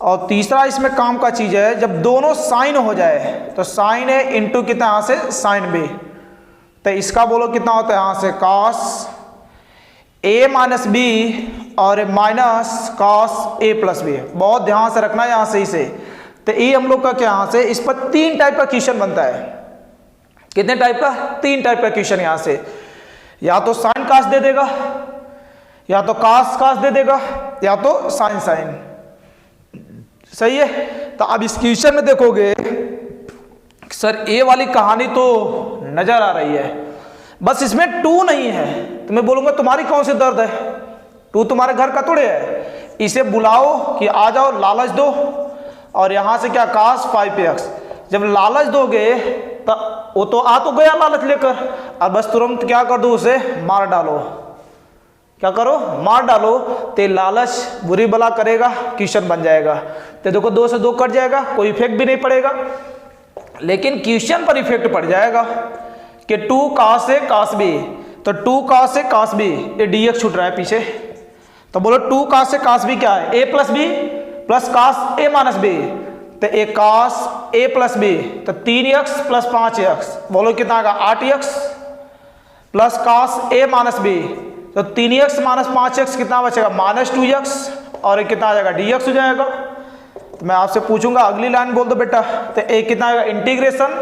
S1: और तीसरा इसमें काम का चीज है, जब दोनों साइन हो जाए तो साइन A इंटू कितना यहाँ से साइन B, तो इसका बोलो कितना होता है यहाँ से cos A माइनस B और minus cos A plus B। बहुत ध्यान से रखना यहाँ से इसे। तो ये हम लोग का क्या यहाँ से इस पर 3 टाइप का क्वेश्चन बनता है। कितने टाइप का? 3 टाइप का क्वेश्चन यहाँ से, या तो साइन कास दे देगा, या तो कास दे देगा, या तो साइन साइन, सही है। तो अब इस क्वेश्चन में देखोगे सर ए वाली कहानी तो नजर आ रही है, बस इसमें 2 नहीं है, तो मैं बोलूंगा तुम्हारी कौन सी दर्द है, 2 तुम्हारे घर का थोड़े है। इसे बुलाओ कि आ जाओ, लालच दो, और यहां से क्या cos 5x, जब लालच दोगे तो वो तो आ तो गया लालच लेकर, और बस तुरंत क्या कर दो उसे मार डालो। क्या करो? मार डालो, ते लालच बुरी बला करेगा, क्वेश्चन बन जाएगा। तो देखो 2 से 2 कट जाएगा, कोई इफेक्ट भी नहीं पड़ेगा, लेकिन क्वेश्चन पर इफेक्ट पड़ जाएगा कि 2 cos A cos B, तो 2 cos A cos B, ये dx छूट रहा है पीछे, तो बोलो 2 cos A cos B क्या है? A plus B plus cos A minus B, तो A cos A plus B, तो 3x प्लस 5x, बोलो कितना आएगा 8x plus cos A minus B, तो 3x माइनस 5x कितना बचेगा माइनस 2x, और ये कितना आ जाएगा dx हो जाएगा। तो मैं आपसे पूछूंगा अगली लाइन बोल दो बेटा, तो A कितना आएगा इंटीग्रेशन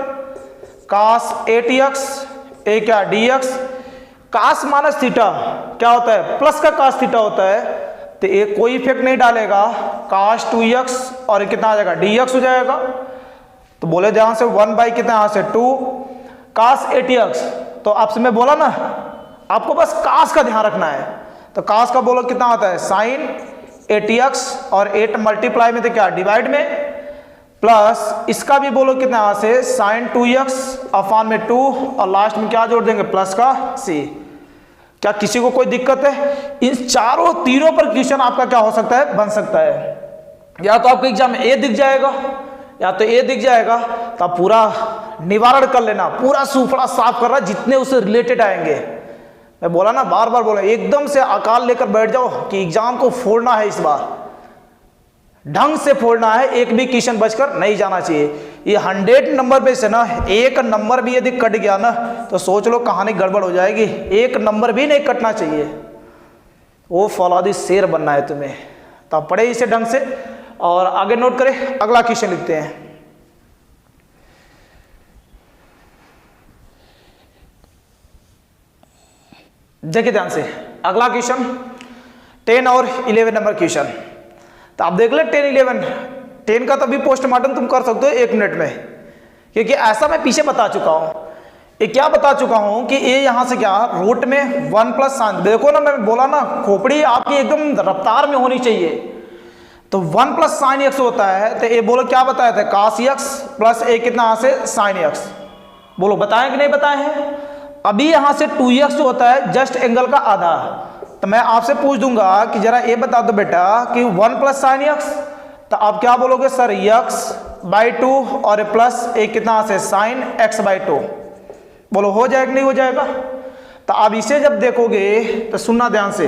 S1: cos 8x, A क्या dx, cos माइनस थीटा क्या होता है? प्लस का cos थीटा होता है, तो ये कोई इफेक्ट नहीं डालेगा, cos 2x और कितना आ जाएगा dx हो जाएगा। तो बोले ध्यान से 1 बाई कितना यहाँ से 2 cos 8x, तो आपसे मैं बोला ना आपको बस cos का ध्यान रखना है, तो cos का बोलो कितना होता है sin 8x, और 8 मल्टीप्लाई में तो क्या डिवाइड में, प्लस इसका भी बोलो कितना यहाँ से sin 2x अपान में 2, और लास्ट में क्या जोड़ देंगे प्लस का c। क्या किसी को कोई दिक्कत है? इन तीनों पर क्वेश्चन आपका क्या हो सकता है? बन सकता है। या तो आपके एग्जाम में ए दिख जाएगा, या तो ए दिख जाएगा, तो आप पूरा निवारण कर लेना, पूरा सूफड़ा साफ कर रहा जितने उससे रिलेटेड आएंगे। मैं बोला ना, बार बार बोला, एकदम से अकाल लेकर बैठ जाओ कि एग्जाम को फोड़ना है, इस बार ढंग से फोड़ना है, एक भी क्वेश्चन बचकर नहीं जाना चाहिए। ये 100 नंबर पे से ना 1 नंबर भी यदि कट गया ना तो सोच लो कहानी गड़बड़ हो जाएगी। 1 नंबर भी नहीं कटना चाहिए, वो फौलादी शेर बनना है तुम्हें। तो आप पढ़े इसे ढंग से और आगे नोट करें। अगला क्वेश्चन लिखते हैं। देखिए ध्यान से, अगला क्वेश्चन 10 और 11 नंबर क्वेश्चन। तो आप देख ले 10 11, 10 का तो अभी पोस्टमार्टम तुम कर सकते हो 1 मिनट में, क्योंकि ऐसा मैं पीछे बता चुका हूं। ये क्या बता चुका हूं कि ये यहां से क्या रूट में 1 प्लस साइन, देखो ना मैं बोला ना खोपड़ी आपकी एकदम रफ्तार में होनी चाहिए। तो 1 प्लस साइन एक्स होता है, तो ये बोलो क्या बताया था cos x प्लस ए कितना यहां से साइन x, बोलो बताएं कि नहीं बताए हैं? अभी यहां से 2x जो होता है जस्ट एंगल का आधा, तो मैं आपसे पूछ दूंगा कि जरा ये बता दो बेटा कि 1 प्लस साइन एक्स, तो आप क्या बोलोगे सर x/2 और प्लस ए कितना से साइन x/2, बोलो हो जाएगा नहीं हो जाएगा? तो अब इसे जब देखोगे तो सुनना ध्यान से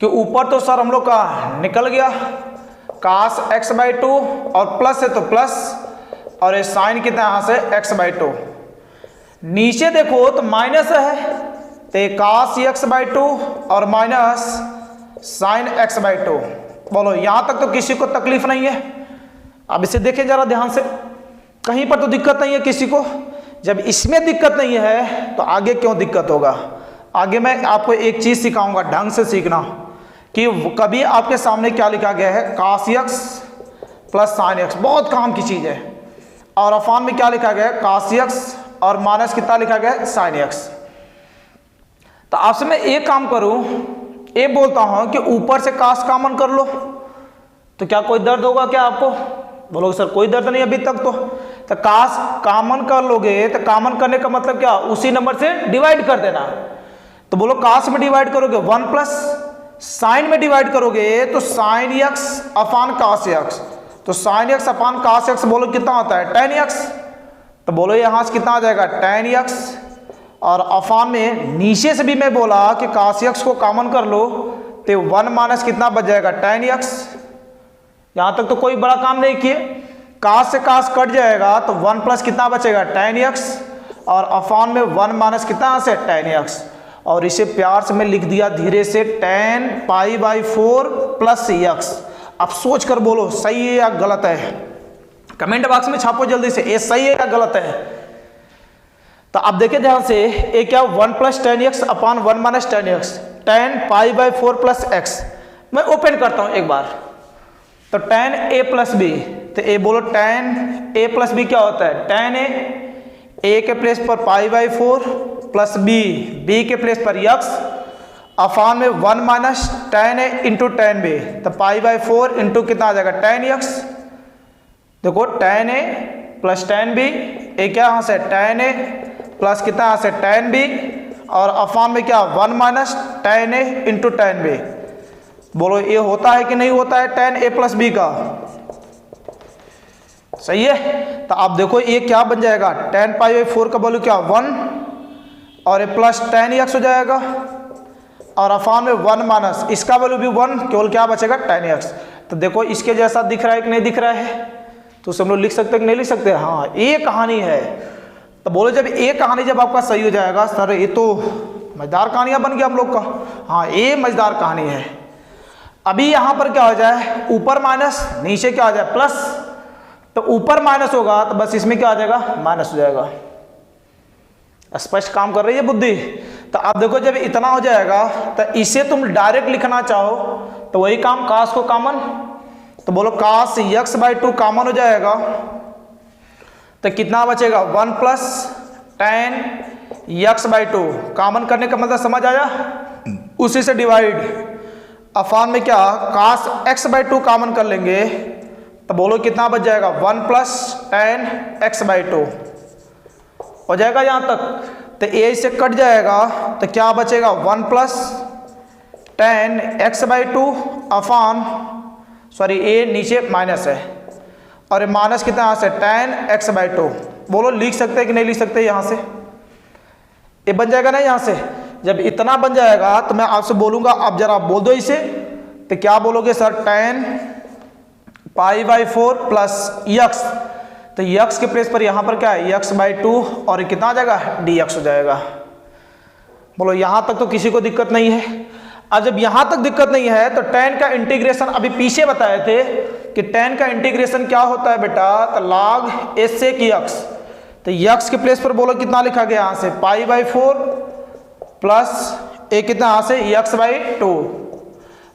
S1: कि ऊपर तो सर हम लोग का निकल गया cos x/2 और प्लस है तो प्लस, और ये साइन कितना यहां से x/2, नीचे देखो तो माइनस है तो cos x/2 और माइनस साइन x/2, बोलो यहां तक तो किसी को तकलीफ नहीं है। अब इसे देखें जरा ध्यान से, कहीं पर तो दिक्कत नहीं है किसी को। जब इसमें दिक्कत नहीं है तो आगे क्यों दिक्कत होगा। आगे मैं आपको एक चीज सिखाऊंगा, ढंग से सीखना, कि कभी आपके सामने क्या लिखा गया है, cos x plus sign x, बहुत काम की चीज है। और अफान में क्या लिखा गया है, cos x और माइनस कितना लिखा गया है, साइन x। तो आपसे मैं एक काम करूं, ये बोलता हूं कि ऊपर से cos कॉमन कर लो, तो क्या कोई दर्द होगा क्या आपको? बोलोगे सर कोई दर्द नहीं अभी तक तो cos कॉमन कर लोगे तो कॉमन करने का मतलब क्या, उसी नंबर से डिवाइड कर देना। तो बोलो cos में डिवाइड करोगे 1 प्लस साइन में डिवाइड करोगे तो साइन x अपान cos x, तो साइन x अपान cos x बोलो कितना होता है, tan x। तो बोलो यहां से कितना आ जाएगा, tan x, और अपान में नीचे से भी मैं बोला कि cos x को कॉमन कर लो तो 1 माइनस कितना बच जाएगा, tan x। यहां तक तो कोई बड़ा काम नहीं किए, cos से cos कट जाएगा तो 1 प्लस कितना बचेगा, tan x, और अपान में 1 माइनस कितना से tan x, और इसे प्यार से मैं लिख दिया धीरे से tan π/4 प्लस x। अब सोच कर बोलो सही है या गलत है, कमेंट बॉक्स में छापो जल्दी से, ये सही है या गलत है। तो अब देखिए ध्यान से, ये क्या 1 plus tan x upon 1 minus tan x, tan π/4 plus x। मैं ओपन करता हूं एक बार, तो tan a प्लस बी, तो ए बोलो tan a प्लस बी क्या होता है, tan a के प्लेस पर π/4 प्लस बी के प्लेस पर x, अफान में 1 minus tan a into tan b, तो π/4 इंटू कितना आ जाएगा, tan x। देखो tan a plus tan b, ए क्या यहाँ से tan a प्लस कितना यहाँ से tan b, और अफान में क्या 1 minus tan a into tan b। बोलो ये होता है कि नहीं होता है tan a प्लस b का, सही है। तो आप देखो ये क्या बन जाएगा, tan π/4 का वैल्यू क्या 1, और ये प्लस tan x हो जाएगा, और अफान में 1 माइनस इसका वैल्यू भी 1, केवल क्या बचेगा, tan x। तो देखो इसके जैसा दिख रहा है कि नहीं दिख रहा है, तो सब लोग लिख सकते हैं कि नहीं लिख सकते, हाँ ये कहानी है। तो बोलो जब ये कहानी जब आपका सही हो जाएगा, सर ये तो मजेदार कहानियां बन गया हम लोग का, हाँ ये मजेदार कहानी है। अभी यहां पर क्या हो जाए, ऊपर माइनस नीचे क्या हो जाए, प्लस, तो ऊपर माइनस होगा तो बस इसमें क्या आ जाएगा, माइनस हो जाएगा। स्पष्ट काम कर रही है बुद्धि। तो आप देखो जब इतना हो जाएगा तो इसे तुम डायरेक्ट लिखना चाहो तो वही काम, cos को कॉमन, तो बोलो cos x/2 कॉमन हो जाएगा, तो कितना बचेगा 1 प्लस tan x/2, कॉमन करने का मतलब समझ आया, उसी से डिवाइड, अफान में क्या cos x/2 कॉमन कर लेंगे, तो बोलो कितना बच जाएगा 1 प्लस tan x/2 हो जाएगा यहां तक। तो a से कट जाएगा तो क्या बचेगा 1 plus tan x/2 upon, sorry a नीचे माइनस है, और माइनस कितना यहां से tan x/2। बोलो लिख सकते हैं कि नहीं लिख सकते, यहां से ये बन जाएगा ना, यहां से जब इतना बन जाएगा तो मैं आपसे बोलूंगा अब जरा बोल दो इसे, तो क्या बोलोगे सर, tan π/4 प्लस x, तो x के प्लेस पर यहां पर क्या है x/2, और कितना आ जाएगा dx हो जाएगा। बोलो यहां तक तो किसी को दिक्कत नहीं है। अब जब यहां तक दिक्कत नहीं है तो tan का इंटीग्रेशन अभी पीछे बताए थे कि tan का इंटीग्रेशन क्या होता है बेटा, तो log s से की x, तो x के प्लेस पर बोलो कितना लिखा गया यहां से π/4 प्लस ए कितना यहां से x/2।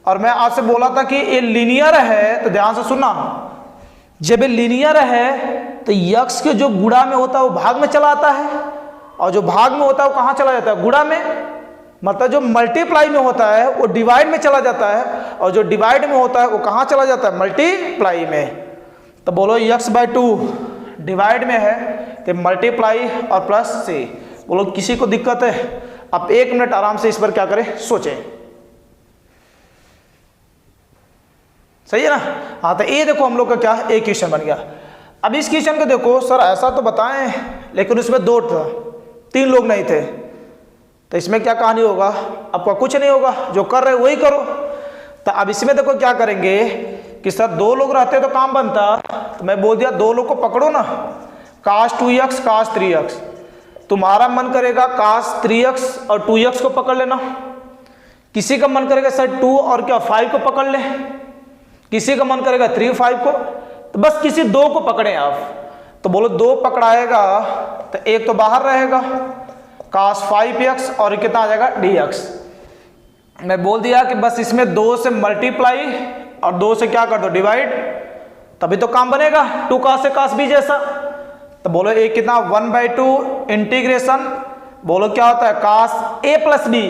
S1: और मैं आपसे बोला था कि ये लीनियर है, तो ध्यान से सुनना, जब ये लीनियर है तो x के जो गुणा में होता है वो भाग में चला आता है, और जो भाग में होता है वो कहां चला जाता है, गुणा में। मतलब जो मल्टीप्लाई में होता है वो डिवाइड में चला जाता है, और जो डिवाइड में होता है वो कहां चला जाता है, मल्टीप्लाई में। तो बोलो x/2 डिवाइड में है तो मल्टीप्लाई और प्लस से। बोलो किसी को दिक्कत है? आप 1 मिनट आराम से इस पर क्या करें, सोचें, सही है ना। हाँ तो ये देखो हम लोग का क्या एक क्वेश्चन बन गया। अब इस क्वेश्चन को देखो, सर ऐसा तो बताएं लेकिन उसमें 2 था, 3 लोग नहीं थे, तो इसमें क्या कहानी होगा, आपका कुछ नहीं होगा, जो कर रहे वही करो। तो अब इसमें देखो क्या करेंगे कि सर 2 लोग रहते तो काम बनता, तो मैं बोल दिया 2 लोग को पकड़ो ना, cos 2x cos 3x। तुम्हारा मन करेगा cos 3x और 2x को पकड़ लेना, किसी का मन करेगा सर 2 और क्या 5 को पकड़ ले, किसी का मन करेगा 3 5 को, तो बस किसी 2 को पकड़े आप। तो बोलो 2 पकड़ाएगा तो एक तो बाहर रहेगा cos 5x और कितना आ जाएगा dx। मैं बोल दिया कि बस इसमें 2 से मल्टीप्लाई और 2 से क्या कर दो डिवाइड, तभी तो काम बनेगा 2 cos से cos b जैसा। तो बोलो एक कितना 1/2 इंटीग्रेशन, बोलो क्या होता है cos a प्लस b,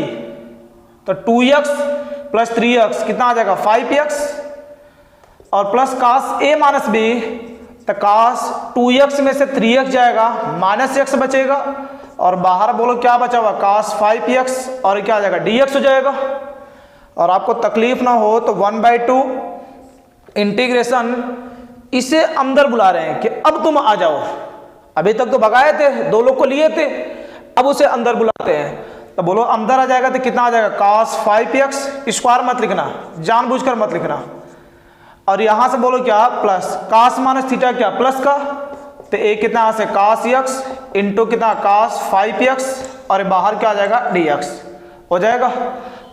S1: तो 2x प्लस 3x कितना आ जाएगा 5x और plus cos a minus b, तो cos 2x में से 3x जाएगा माइनस x बचेगा और बाहर बोलो क्या बचा हुआ cos 5x और क्या आ जाएगा dx हो जाएगा। और आपको तकलीफ ना हो तो 1/2 इंटीग्रेशन, इसे अंदर बुला रहे हैं कि अब तुम आ जाओ, अभी तक तो भगाए थे 2 लोग को लिए थे, अब उसे अंदर बुलाते हैं। तो बोलो अंदर आ जाएगा तो कितना आ जाएगा cos 5x, स्क्वायर मत लिखना, जानबूझकर मत लिखना। और यहां से बोलो क्या प्लस cos माइनस थीटा क्या प्लस का, तो एक कितना यहां से cos x इंटू कितना cos 5x और बाहर क्या आ जाएगा dx हो जाएगा।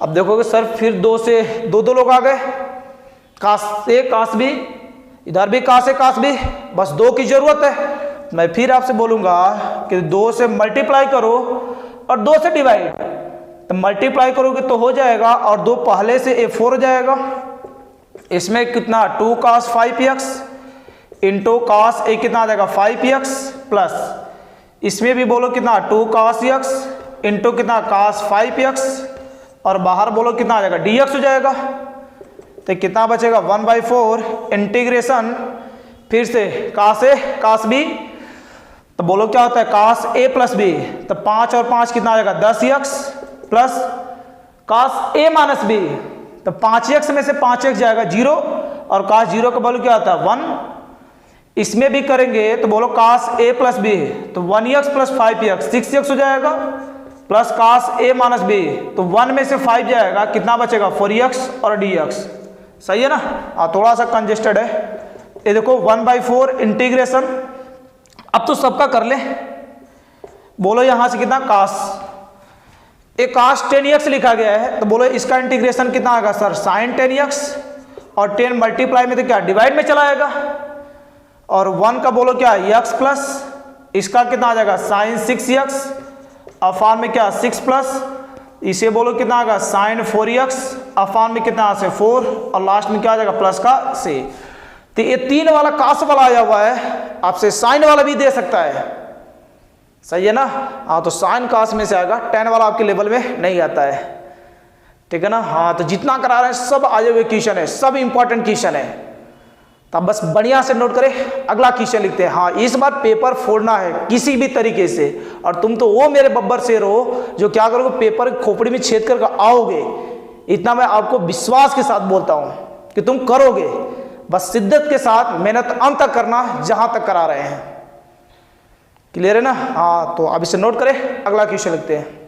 S1: अब देखोगे सर फिर 2 से 2 लोग आ गए, cos a cos b, इधर भी cos a cos b, बस 2 की जरूरत है। मैं फिर आपसे बोलूंगा कि 2 से मल्टीप्लाई करो और 2 से डिवाइड, तो मल्टीप्लाई करोगे तो हो जाएगा और 2 पहले से a4 हो जाएगा। इसमें कितना 2 cos 5x into cos a कितना आ जाएगा 5x प्लस इसमें भी बोलो कितना 2 cos x इंटू कितना cos 5x और बाहर बोलो कितना आ जाएगा dx हो जाएगा। तो कितना बचेगा 1/4 इंटीग्रेशन, फिर से cos a cos b, तो बोलो क्या होता है cos a प्लस b, तो 5 और 5 कितना आ जाएगा 10x plus cos a minus b, तो 5x में से 5x जाएगा 0 और cos 0 का वैल्यू क्या आता है 1। इसमें भी करेंगे तो बोलो cos a प्लस b, तो 1x प्लस 5x 6x हो जाएगा plus cos a minus b, तो 1 में से 5 जाएगा कितना बचेगा 4x और dx। सही है ना, थोड़ा सा कंजेस्टेड है ये देखो 1/4 इंटीग्रेशन। अब तो सबका कर ले, बोलो यहां से कितना cos एक cos 10x लिखा गया है, तो बोलो इसका इंटीग्रेशन कितना आएगा सर sin 10x और 10 मल्टीप्लाई में तो क्या डिवाइड में चला आएगा और 1 का बोलो क्या x प्लस इसका कितना आ जाएगा sin 6x अफान में क्या 6 प्लस इसे बोलो कितना आएगा sin 4x अफान में कितना से 4 और लास्ट में क्या आ जाएगा प्लस का से। तो ये 3 वाला cos वाला आया हुआ है, आपसे sin वाला भी दे सकता है, सही है ना। हाँ तो sin cos में से आएगा, tan वाला आपके लेवल में नहीं आता है, ठीक है ना। हाँ तो जितना करा रहे हैं सब आए हुए क्वेश्चन है, सब इंपॉर्टेंट क्वेश्चन है, तब बस बढ़िया से नोट करें। अगला क्वेश्चन लिखते हैं। हाँ इस बार पेपर फोड़ना है किसी भी तरीके से, और तुम तो वो मेरे बब्बर शेर हो जो क्या करोगे पेपर खोपड़ी में छेद कर आओगे, इतना मैं आपको विश्वास के साथ बोलता हूं कि तुम करोगे। बस शिद्दत के साथ मेहनत अंत तक करना जहां तक करा रहे हैं। क्लियर है ना। हाँ तो अब इसे नोट करें, अगला क्वेश्चन लिखते हैं।